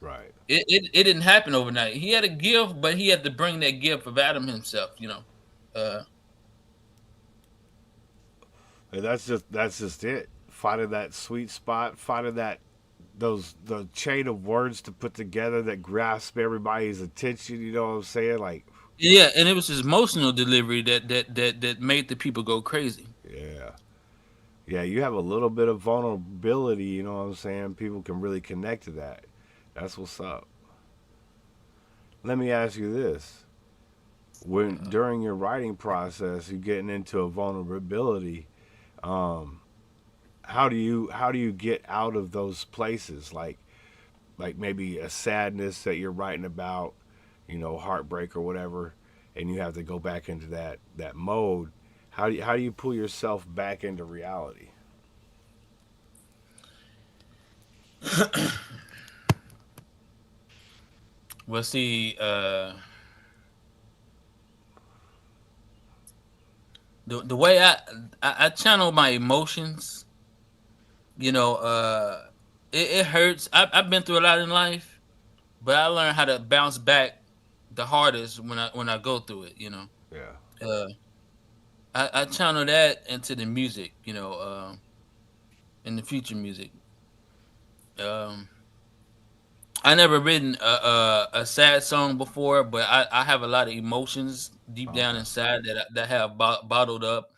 Right. It didn't happen overnight. He had a gift, but he had to bring that gift of Adam himself. Uh, And that's just it. Finding that sweet spot, finding that the chain of words to put together that grasp everybody's attention. You know what I'm saying? Like, yeah, and it was his emotional delivery that made the people go crazy. yeah, yeah. You have a little bit of vulnerability. You know what I'm saying? People can really connect to that. That's what's up. Let me ask you this: when during your writing process, you're getting into a vulnerability. Um, how do you get out of those places? Like maybe a sadness that you're writing about, heartbreak or whatever, and you have to go back into that mode. How do you pull yourself back into reality? Well, see, the way I channel my emotions, you know, it hurts. I've been through a lot in life, but I learned how to bounce back the hardest when I go through it. Yeah. Uh, I channel that into the music. In the future music. Um, I never written a sad song before, but I have a lot of emotions deep down Okay. inside that have bottled up,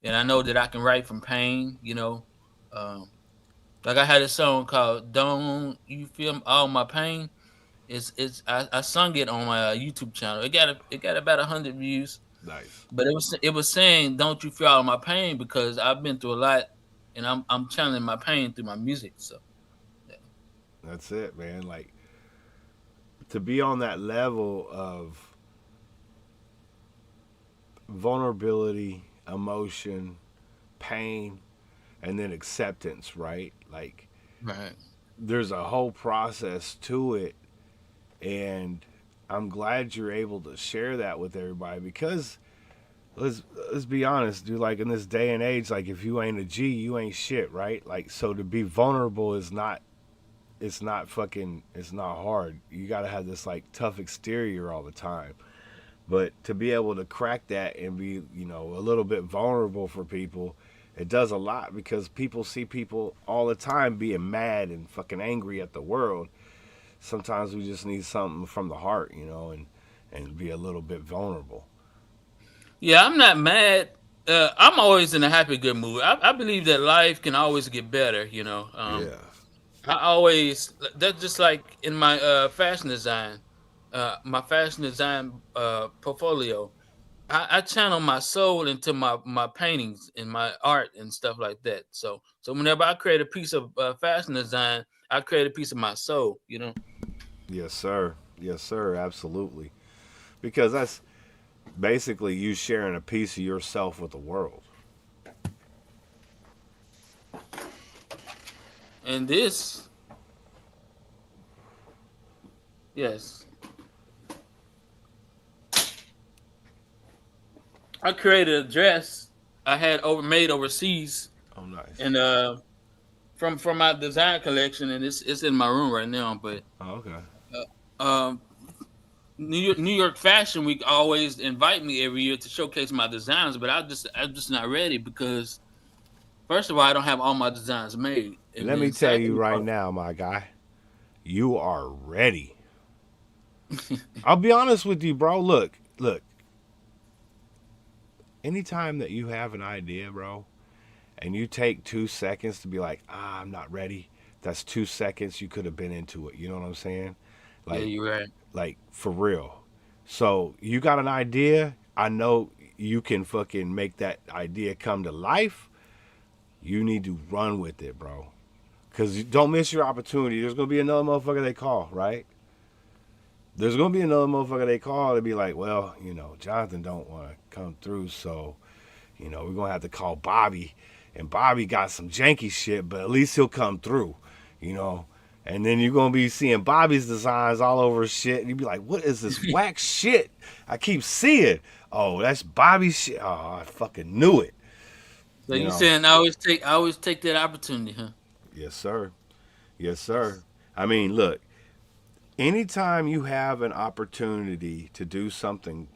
and I know that I can write from pain. Um, like I had a song called "Don't You Feel All My Pain." I sung it on my YouTube channel. It got about 100 views, Nice. but it was saying "Don't you feel all my pain" because I've been through a lot, and I'm channeling my pain through my music. So yeah. That's it, man. Like to be on that level of vulnerability, emotion, pain, and then acceptance, right? Like Right. there's a whole process to it, and I'm glad you're able to share that with everybody because let's be honest, dude. Like in this day and age, like if you ain't a G, you ain't shit, right? Like so to be vulnerable is not it's not hard. You got to have this like tough exterior all the time. But to be able to crack that and be, a little bit vulnerable for people, it does a lot because people see people all the time being mad and fucking angry at the world. Sometimes we just need something from the heart, and be a little bit vulnerable. Yeah, I'm not mad. I'm always in a happy, good mood. I believe that life can always get better. Yeah. I always that's just like in my my fashion design portfolio. I channel my soul into my paintings and my art and stuff like that. So whenever I create a piece of fashion design, I create a piece of my soul. Yes, sir. Yes, sir. Absolutely. Because that's basically you sharing a piece of yourself with the world. And this, yes, I created a dress I had made overseas, Oh, nice. and from my design collection, and it's in my room right now. But Oh, okay. um, New York Fashion Week always invite me every year to showcase my designs, but I'm just not ready because first of all, I don't have all my designs made, and Let me then tell you second of right all, now, my guy, you are ready. I'll be honest with you, bro. Look. Anytime that you have an idea, bro, and you take 2 seconds to be like, I'm not ready. That's 2 seconds you could have been into it. You know what I'm saying? yeah, Like, you're right. like for real. So you got an idea. I know you can fucking make that idea come to life. You need to run with it, bro. Cause you don't miss your opportunity. There's gonna be another motherfucker they call, right? There's gonna be another motherfucker they call to be like, well, Jonathan don't want to come through, so we're gonna have to call Bobby, and Bobby got some janky shit, but at least he'll come through, you know. And then you're gonna be seeing Bobby's designs all over shit, and you'd be like, what is this whack shit I keep seeing? Oh, that's Bobby's shit. Oh, I fucking knew it. So You you know. saying I always take that opportunity, huh? Yes, sir. Yes, sir. I mean, look, anytime you have an opportunity to do something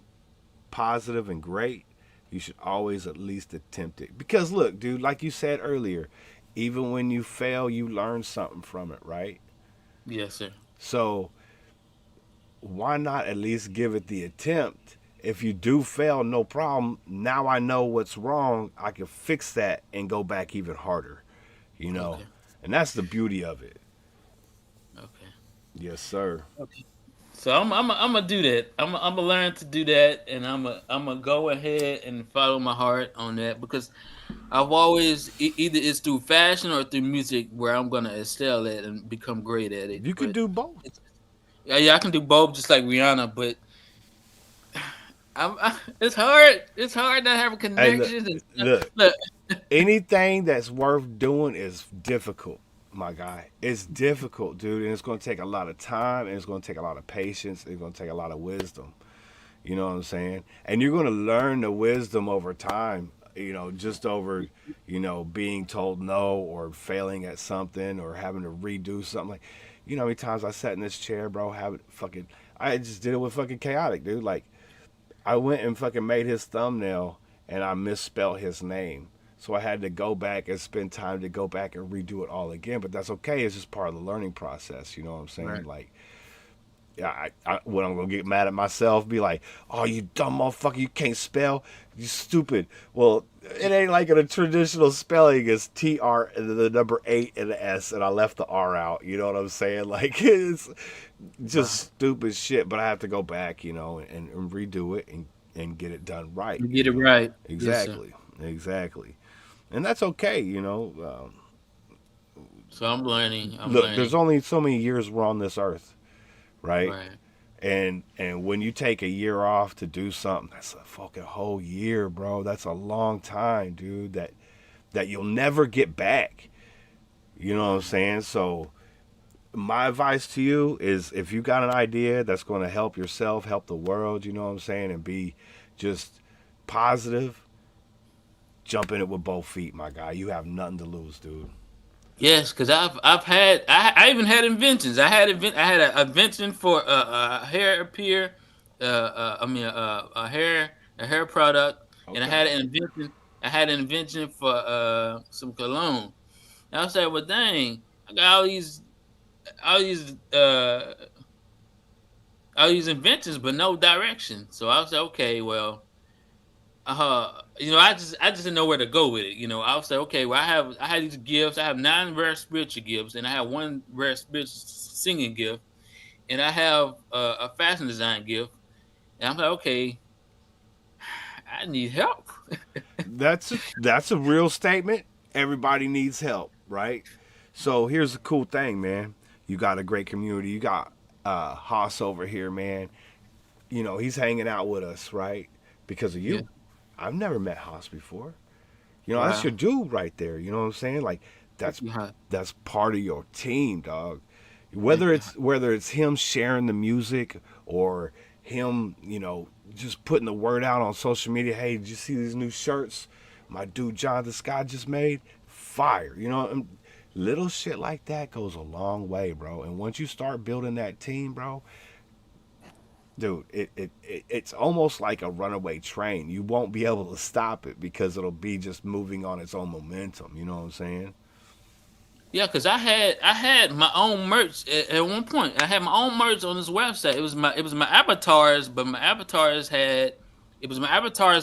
positive and great, you should always at least attempt it. Because look, dude, like you said earlier, even when you fail, you learn something from it, right? Yes, sir. So why not at least give it the attempt? If you do fail, no problem. Now I know what's wrong. I can fix that and go back even harder, you know? Okay. And that's the beauty of it. Okay. Yes, sir. Okay. So I'm gonna do that. I'm gonna learn to do that, and I'm gonna go ahead and follow my heart on that because I've always either it's through fashion or through music where I'm gonna excel at and become great at it. You can But do both. it's, yeah, I can do both just like Rihanna. But it's hard. It's hard not having Hey, look, connections and stuff. look. Look, Anything that's worth doing is difficult, my guy. It's difficult, dude, and it's going to take a lot of time, and it's going to take a lot of patience. It's going to take a lot of wisdom. You know what I'm saying? And you're going to learn the wisdom over time. Just over, being told no or failing at something or having to redo something. Like, how many times I sat in this chair, bro, I just did it with fucking Chaotic, dude. Like, I went and fucking made his thumbnail, and I misspelled his name. So I had to go back and spend time to go back and redo it all again. But that's okay. It's just part of the learning process. You know what I'm saying? Right. Like, yeah, when I'm going to get mad at myself, be like, oh, you dumb motherfucker, you can't spell. You stupid. Well, it ain't like in a traditional spelling. It's TR and the number 8 and the S, and I left the R out. You know what I'm saying? Like, it's just stupid shit. But I have to go back, you know, and redo it and get it done right. You get it right. Exactly. Yes, exactly. And that's okay, you know. So I'm learning. Look, there's only so many years we're on this earth, right? Right. And when you take a year off to do something, that's a fucking whole year, bro. That's a long time, dude. That you'll never get back. You know what I'm saying? So my advice to you is, if you got an idea that's going to help yourself, help the world, you know what I'm saying, and be just positive, jump in it with both feet, my guy. You have nothing to lose, dude. Yes, because I even had inventions. I had an invention for a hair appear, a hair product, Okay. and I had an invention for some cologne. And I was like, well, dang, I got all these inventions, but no direction. So I was like, okay, well, you know, I just didn't know where to go with it. You know, I was like, okay, well, I had these gifts. I have 9 rare spiritual gifts, and I have 1 rare spiritual singing gift, and I have a fashion design gift. And I'm like, okay, I need help. That's a real statement. Everybody needs help, right? So here's the cool thing, man. You got a great community. You got Haas over here, man. You know, he's hanging out with us, right? Because of you. Yeah. I've never met Haas before. You know, Wow. that's your dude right there. You know what I'm saying? Like, that's part of your team, dog. Whether it's him sharing the music or him, you know, just putting the word out on social media. Hey, did you see these new shirts my dude John the Scott just made? Fire. You know, and little shit like that goes a long way, bro. And once you start building that team, bro, dude, it's almost like a runaway train. You won't be able to stop it because it'll be just moving on its own momentum. You know what I'm saying? Yeah, because I had my own merch at one point. I had my own merch on this website. It was my avatars, but my avatars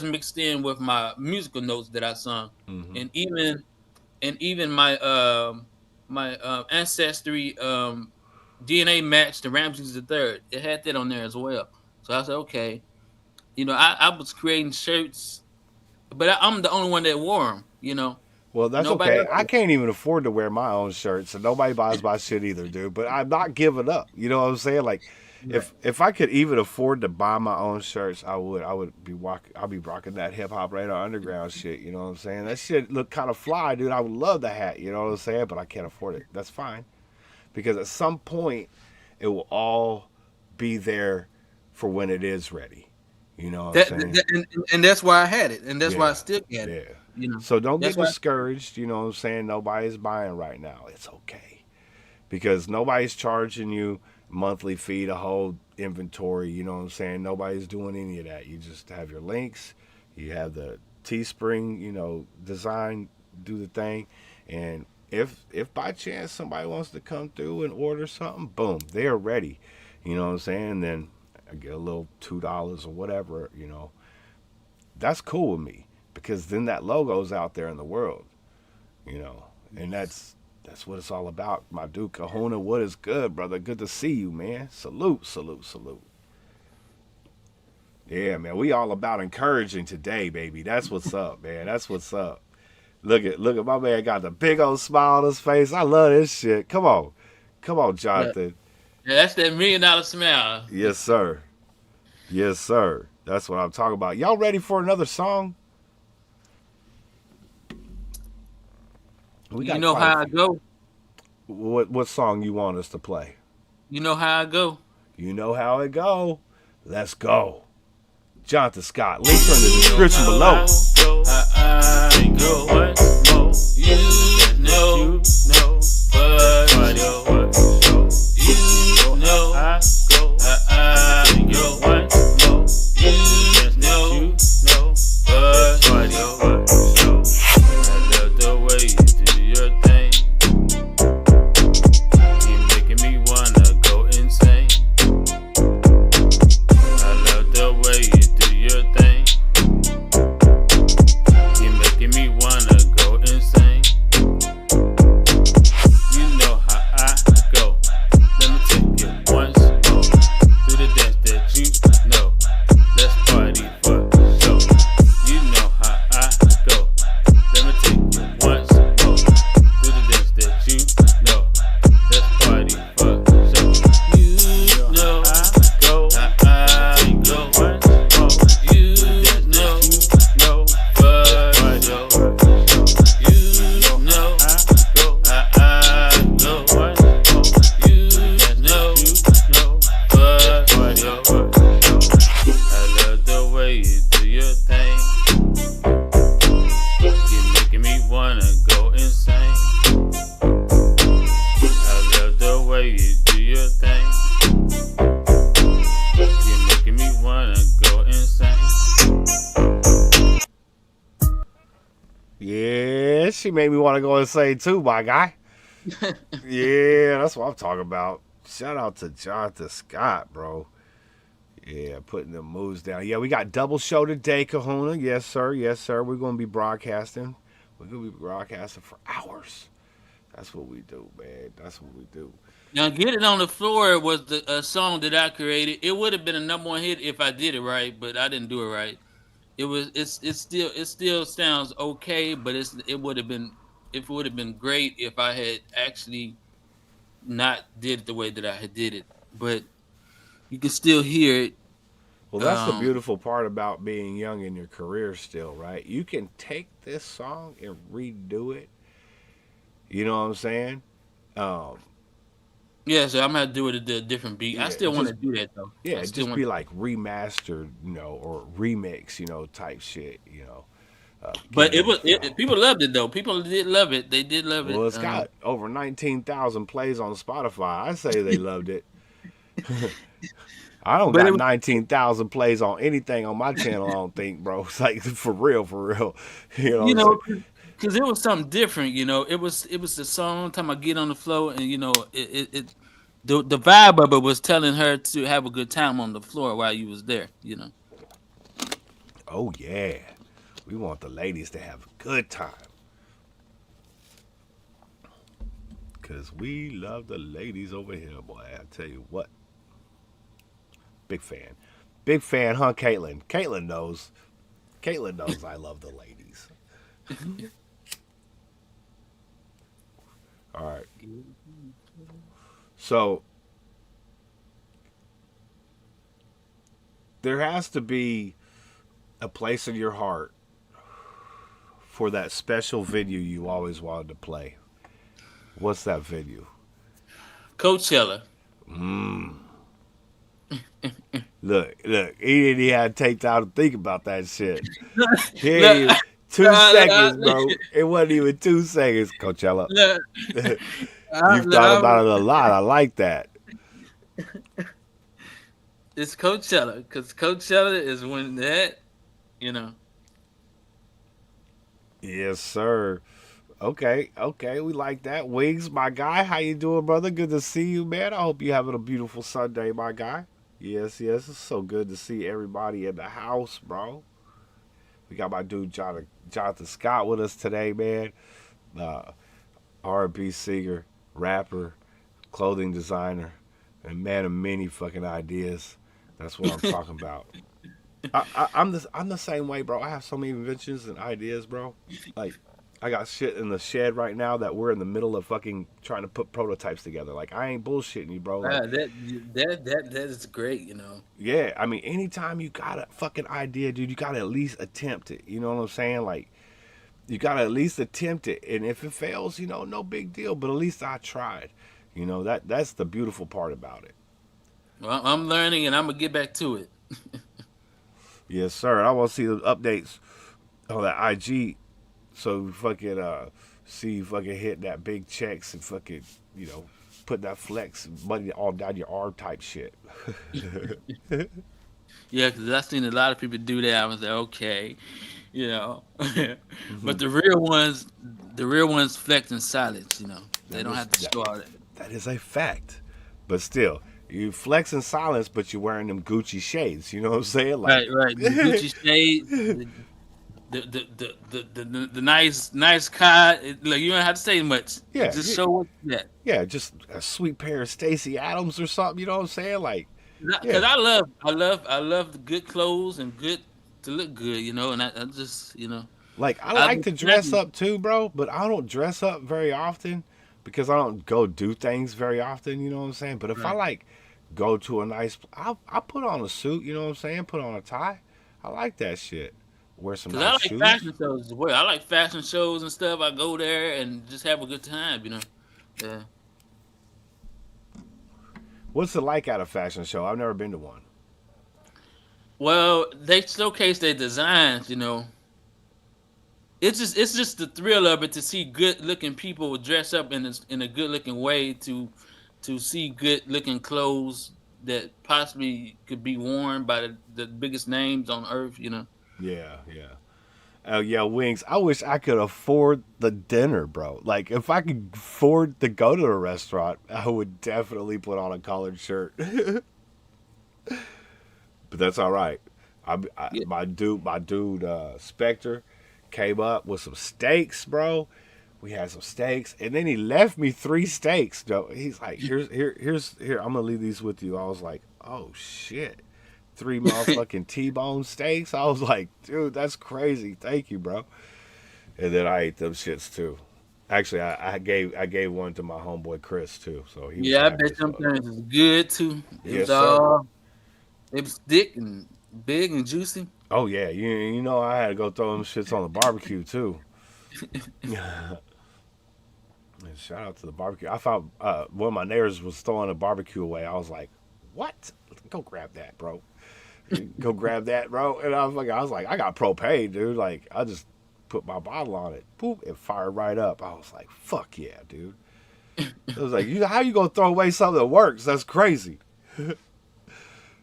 mixed in with my musical notes that I sung, Mm-hmm. and even my ancestry DNA match to Ramses III. It had that on there as well. So I said, okay, you know, I was creating shirts, but I'm the only one that wore them. You know. Well, that's Nobody okay. else- I can't even afford to wear my own shirts, and nobody buys my shit either, dude. But I'm not giving up. You know what I'm saying? Like, if I could even afford to buy my own shirts, I would. I'll be rocking that Hip Hop Radar Underground shit. You know what I'm saying? That shit look kind of fly, dude. I would love the hat. You know what I'm saying? But I can't afford it. That's fine, because at some point, it will all be there for when it is ready. You know what I'm saying? and that's why I had it, and that's why I Yeah. still got it. Yeah. You know. So don't That's get why- discouraged. You know what I'm saying? Nobody's buying right now. It's okay. Because nobody's charging you monthly fee to hold inventory. You know what I'm saying? Nobody's doing any of that. You just have your links. You have the Teespring, you know, design, do the thing. And if by chance somebody wants to come through and order something, boom, they're ready. You know what I'm saying? And then I get a little $2 or whatever, you know. That's cool with me. Because then that logo's out there in the world, you know, and that's what it's all about. My dude Kahuna, what is good, brother? Good to see you, man. Salute, salute, salute. Yeah, man, we all about encouraging today, baby. That's what's up, man. That's what's up. Look at my man got the big old smile on his face. I love this shit. Come on, Jonathan. Yeah, that's that $1 million smile. Yes, sir. Yes, sir. That's what I'm talking about. Y'all ready for another song? You know how I go. What song you want us to play? You know how I go. You know how it go. Let's go. Jonathan Scott. Links are in the description below. You know Yeah, she made me want to go insane too, my guy. Yeah, that's what I'm talking about. Shout out to Jonathan Scott, bro. Yeah, putting the moves down. Yeah, we got double show today, Kahuna. Yes, sir. Yes, sir. We're gonna be broadcasting. We're gonna be broadcasting for hours. That's what we do, man. That's what we do. Now, "Get It on the Floor" was the a song that I created. It would have been a number one hit if I did it right, but I didn't do it right. It still sounds okay, but it would have been great if I had actually not did it the way that I had did it. But you can still hear it. Well, that's the Um, beautiful part about being young in your career still, right? You can take this song and redo it. You know what I'm saying? Um, yeah, so I'm gonna do it at a different beat. I yeah, still want to just do that though. I yeah, still just want. be like remastered, or remix, type shit. Get But it on the floor. people loved it though. People did love it. They did love it. Well, it's got over 19,000 plays on Spotify. I say they loved it. I don't But it got was 19,000 plays on anything on my channel. I don't think, bro. It's like for real, for real. You know what you I'm saying? know because it was something different. It was the song time I get on the floor, and the vibe of it was telling her to have a good time on the floor while you was there. Oh yeah, we want the ladies to have a good time, cause we love the ladies over here, boy. I tell you what, big fan, huh, Caitlin? Caitlin knows. Caitlin knows I love the ladies. All right, so there has to be a place in your heart for that special video you always wanted to play. What's that video? Coachella. Look, he didn't even have to take time to think about that shit. He ain't Look, even 2 seconds, bro. It wasn't even 2 seconds, Coachella. look, You've thought about it a lot. I like that. it's Coachella because Coachella is when that you know. Yes, sir. Okay, we like that. Wings, my guy, how you doing, brother? Good to see you, man. I hope you having a beautiful Sunday, my guy. Yes, it's so good to see everybody in the house, bro. We got my dude Jonathan Scott with us today, man. Uh, R&B singer, rapper, clothing designer, and man of many fucking ideas. That's what I'm talking about. I'm the same way, bro. I have so many inventions and ideas, bro. Like, I got shit in the shed right now that we're in the middle of fucking trying to put prototypes together. Like, I ain't bullshitting you, bro. Like, That is great. yeah, I mean, anytime you got a fucking idea, dude, you gotta at least attempt it. You know what I'm saying? Like, you gotta at least attempt it, and if it fails, no big deal. But at least I tried. That's the beautiful part about it. Well, I'm learning and I'm gonna get back to it. Yes, sir. I want to see the updates on that IG, so we fucking see you fucking hit that big checks and fucking put that flex money all down your arm type shit. Yeah, because I've seen a lot of people do that. I was like, okay, you know. Hmm. But the real ones flex in silence. They That don't is have to that show all that. that is a fact. But still, you flex in silence, but you're wearing them Gucci shades. You know what I'm saying? Like, Right. The Gucci shades, the nice car. Like you don't have to say much. yeah, Just show what you got. yeah, just a sweet pair of Stacy Adams or something. You know what I'm saying? Like, Because yeah, I love the good clothes and good to look good. And I just like I I like be to dress planning. up too, bro. But I don't dress up very often because I don't go do things very often. You know what I'm saying? But if I Right. like go to a nice, I put on a suit. You know what I'm saying? Put on a tie. I like that shit. Wear some Because I nice like shoes. fashion shows as well. I like fashion shows and stuff. I go there and just have a good time. Yeah. What's it like at a fashion show? I've never been to one. Well, they showcase their designs. It's just the thrill of it to see good looking people dress up in a good looking way to see good looking clothes that possibly could be worn by the biggest names on earth. Yeah, yeah. Oh yeah, wings. I wish I could afford the dinner, bro. Like if I could afford to go to a restaurant, I would definitely put on a collared shirt. But that's all right. Yeah. My dude, Spectre, came up with some steaks, bro. We had some steaks, and then he left me 3 steaks. Though he's like, here. I'm gonna leave these with you. I was like, oh shit, 3 motherfucking T-bone steaks. I was like, dude, that's crazy. Thank you, bro. And then I ate them shits too. Actually, I gave one to my homeboy Chris too, so he was Yeah, I happy bet as them fuck. things is good too. It was Yes, sir. all it was thick and big and juicy. Oh yeah, you know I had to go throw them shits on the barbecue too. And shout out to the barbecue. I found one of my neighbors was throwing a barbecue away. I was like, "What? Go grab that, bro. Go grab that, bro." And I was like, I got propane, dude. Like, I just put my bottle on it, poop, it fired right up. I was like, "Fuck yeah, dude." It was like, how you gonna throw away something that works? That's crazy.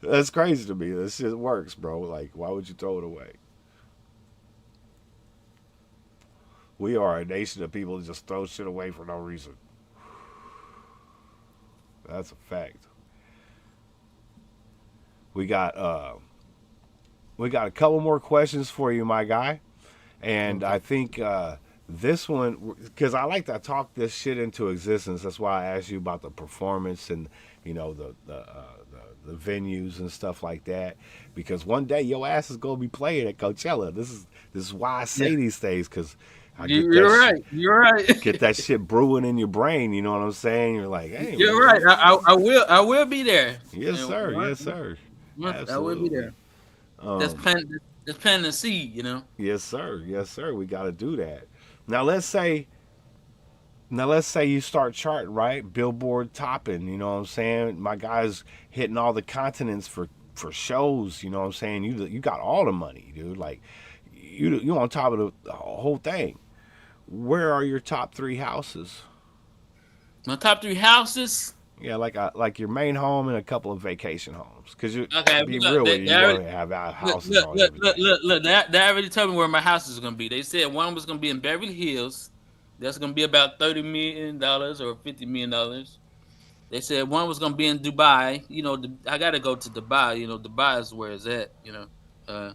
That's crazy to me. This shit works, bro. Like, why would you throw it away? We are a nation of people that just throw shit away for no reason. That's a fact. We got we got a couple more questions for you, my guy, and I think this one because I like to talk this shit into existence. That's why I asked you about the performance and the venues and stuff like that. Because one day your ass is gonna be playing at Coachella. This is why I say Yeah. these things because I You're right. You're right. get that shit brewing in your brain. You know what I'm saying? You're like, hey, You're man, right. I will be there. yes, And sir, yes, sir, I will be absolutely. there. That's planting the seed, Yes, sir. Yes, sir. We got to do that. Now let's say you start charting, right? Billboard topping, you know what I'm saying? My guy's hitting all the continents for shows, you know what I'm saying? You got all the money, dude. Like you on top of the whole thing. Where are your top 3 houses? My top 3 houses. Yeah, like your main home and a couple of vacation homes. Cause you Okay, be look, real with you, they you already, gonna have look, houses look, on look, look, everything. look, look. They already told me where my house is gonna be. They said one was gonna be in Beverly Hills. That's gonna be about $30 million or $50 million. They said one was gonna be in Dubai. I gotta go to Dubai. Dubai is where it's at. Uh,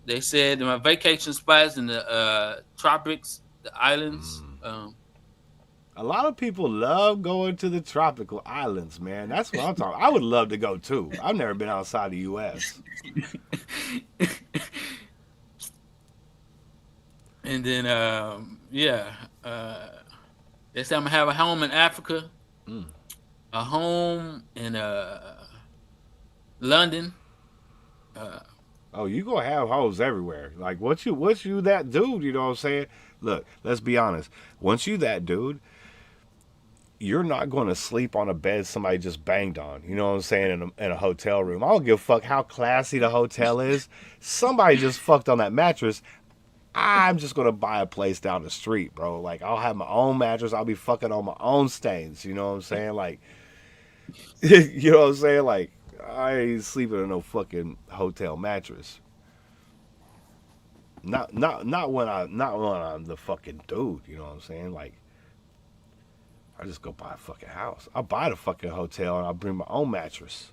they said my vacation spots in the tropics, the islands. A lot of people love going to the tropical islands, man. That's what I'm talking. I would love to go too. I've never been outside the U.S. And then yeah, they said I'm gonna have a home in Africa, a home in London. Uh, Oh, you gonna have hoes everywhere. Like once you that dude, you know what I'm saying? Look, let's be honest. Once you that dude, you're not going to sleep on a bed somebody just banged on. You know what I'm saying? In a hotel room. I don't give a fuck how classy the hotel is. Somebody just fucked on that mattress. I'm just gonna buy a place down the street, bro. Like I'll have my own mattress. I'll be fucking on my own stains. You know what I'm saying? Like, you know what I'm saying? Like, I ain't sleeping in no fucking hotel mattress. Not when I'm the fucking dude. You know what I'm saying? Like, I just go buy a fucking house. I'll buy the fucking hotel and I'll bring my own mattress.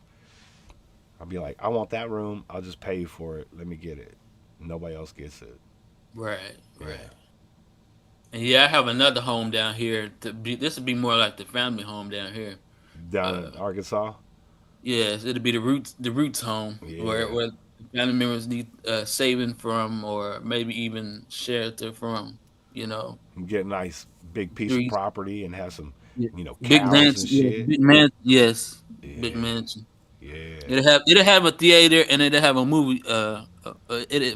I'll be like, I want that room. I'll just pay you for it. Let me get it. Nobody else gets it. right, right. Yeah. And yeah, I have another home down here. This would be more like the family home down here. Down Uh, in Arkansas. yes, it'll be the roots home where Yeah. where family members need saving from or maybe even shelter from. You know, Get a nice big piece of three property and have some, yeah, big cows and mansion, yeah, shit. big man, yes, big Yeah. mansion. Yeah. It'll have a theater and it'll have a movie. I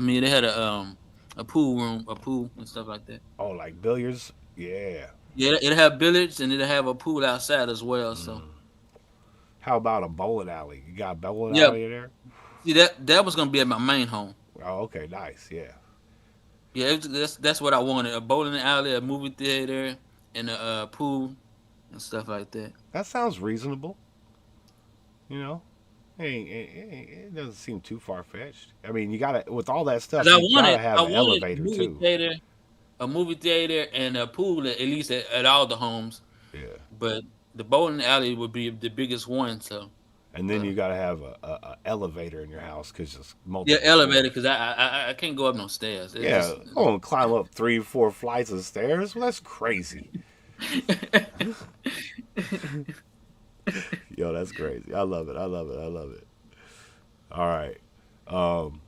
mean, it had a pool room, a pool and stuff like that. Oh, like billiards? Yeah. Yeah, it'll have billiards and it'll have a pool outside as well. So How about a bowling alley? You got a bowling yeah, alley in there? see that was gonna be at my main home. Oh, okay, nice. Yeah. Yeah, that's what I wanted: a bowling alley, a movie theater, and a pool and stuff like that. That sounds reasonable. You know, It doesn't seem too far fetched. I mean, you gotta with all that stuff, 'Cause I you gotta wanted, have I an wanted elevator too. a movie theater, and a pool at least at all the homes. Yeah, But the bowling alley would be the biggest one. So and then you gotta have a elevator in your house because it's yeah, multiple elevator, floors. because I can't go up no stairs. It's Yeah, just I want to climb up 3, 4 flights of stairs. Well, that's crazy. Yo, that's crazy. I love it. I love it. I love it. All right. Um,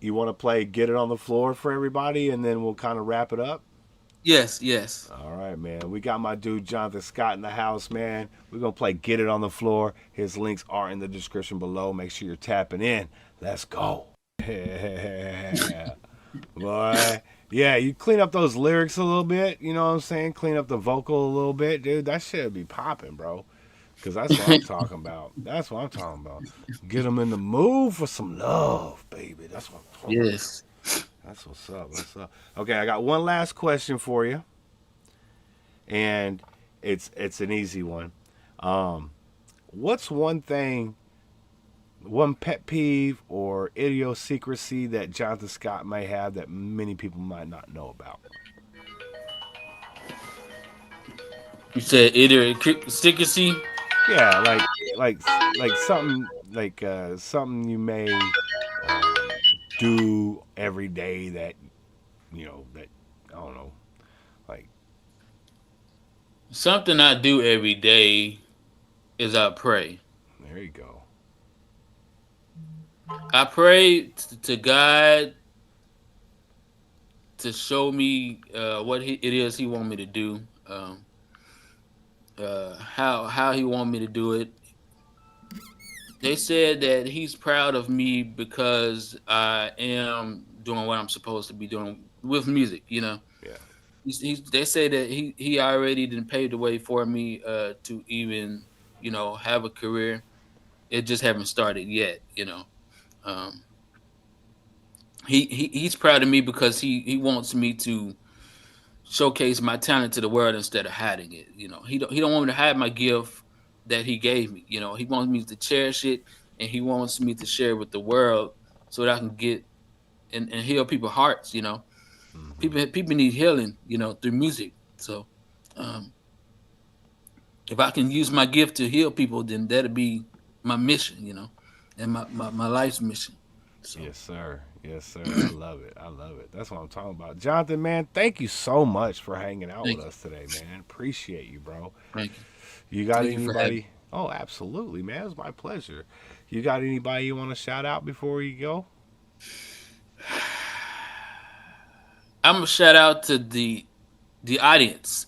you want to play "Get It on the Floor" for everybody, and then we'll kind of wrap it up. yes, yes. All right, man. We got my dude Jonathan Scott in the house, man. We're gonna play "Get It on the Floor." His links are in the description below. Make sure you're tapping in. Let's go. Yeah. Boy. Yeah, you clean up those lyrics a little bit, you know what I'm saying? Clean up the vocal a little bit, dude. That shit be popping, bro. Because that's what I'm talking about. That's what I'm talking about. Get them in the mood for some love, baby. That's what I'm talking about. Yes. That's what's up. What's up? Okay, I got one last question for you, and it's an easy one. What's one thing, one pet peeve or idiosyncrasy that Jonathan Scott may have that many people might not know about? You said idiosyncrasy. Yeah, like something something you may do every day that that I don't know, like Something I do every day is I pray. there you go. I pray to God to show me what it is He want me to do, how He want me to do it. They said that He's proud of me because I am doing what I'm supposed to be doing with music. Yeah. They say that he already didn't pave the way for me to even have a career. It just haven't started yet. Um, he's proud of me because he wants me to showcase my talent to the world instead of hiding it. He don't want me to hide my gift that he gave me. He wants me to cherish it, and he wants me to share it with the world so that I can get and heal people's hearts. People need healing, through music. So if I can use my gift to heal people, then that'll be my mission, and my life's mission. So Yes, sir. Yes, sir. I love it. I love it. That's what I'm talking about. Jonathan, man, thank you so much for hanging out Thank with you. us today, man. Appreciate you, bro. thank you. You got Thank you for having anybody? Oh, absolutely, man. It was my pleasure. You got anybody you want to shout out before you go? I'm gonna shout out to the audience.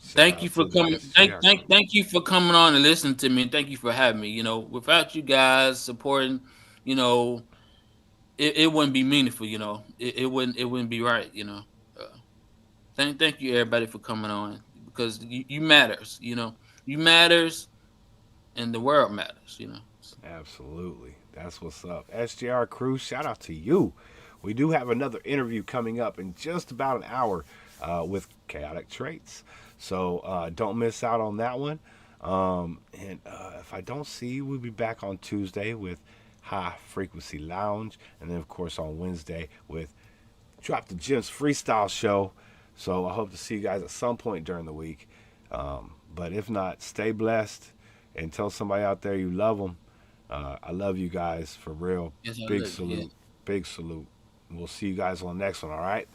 Shout Thank you out for to the coming. SGR crew. Thank you for coming on and listening to me, and thank you for having me. Without you guys supporting, you know, it wouldn't be meaningful. It wouldn't be right. Uh, thank you everybody for coming on, because you matters. You matters, and the world matters. Absolutely. That's what's up. SGR crew, shout out to you. We do have another interview coming up in just about an hour with Chaotic Traits. So don't miss out on that one. And if I don't see you, we'll be back on Tuesday with High Frequency Lounge. And then, of course, on Wednesday with Drop the Gems Freestyle Show. So I hope to see you guys at some point during the week. But if not, stay blessed and tell somebody out there you love them. I love you guys for real. Yes, I Big love you, salute. yeah. Big salute. We'll see you guys on the next one, all right?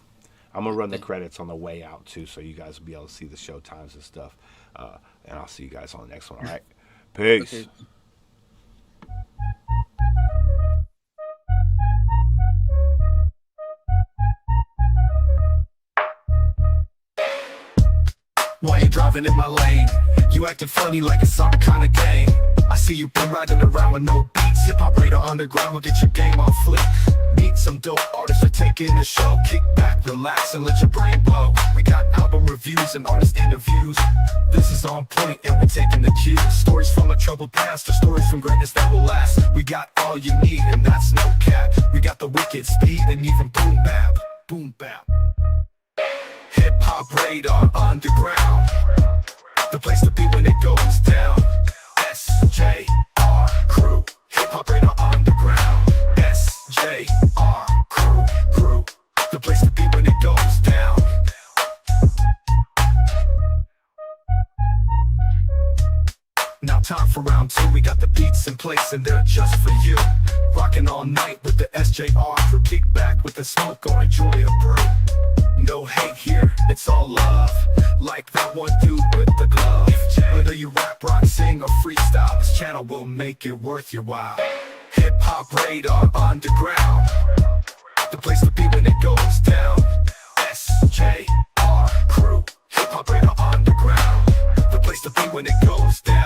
I'm going to run the Thank- credits on the way out, too, so you guys will be able to see the show times and stuff. And I'll see you guys on the next one, all right? Peace. Okay. Why you driving in my lane? You acting funny like it's some kind of game. I see you been riding around with no beats. Hip hop radar underground will get your game on flick. Meet some dope artists for taking the show. Kick back, relax, and let your brain blow. We got album reviews and artist interviews. This is on point and we're taking the cues. Stories from a troubled past or stories from greatness that will last. We got all you need and that's no cap. We got the wicked speed and even boom bap. Boom bap. Hip hop radar underground. The place to be when it goes down. SJR crew, hip hop radar underground. SJR crew, the place to be when it goes down. Now time for round two, we got the beats in place and they're just for you. Rocking all night with the SJR crew, kick back with the smoke or enjoy a brew. No hate here, it's all love, like that one dude with the glove. Whether you rap, rock, sing or freestyle, this channel will make it worth your while. Hip hop radar underground, the place to be when it goes down. SJR crew, hip hop radar underground, the place to be when it goes down.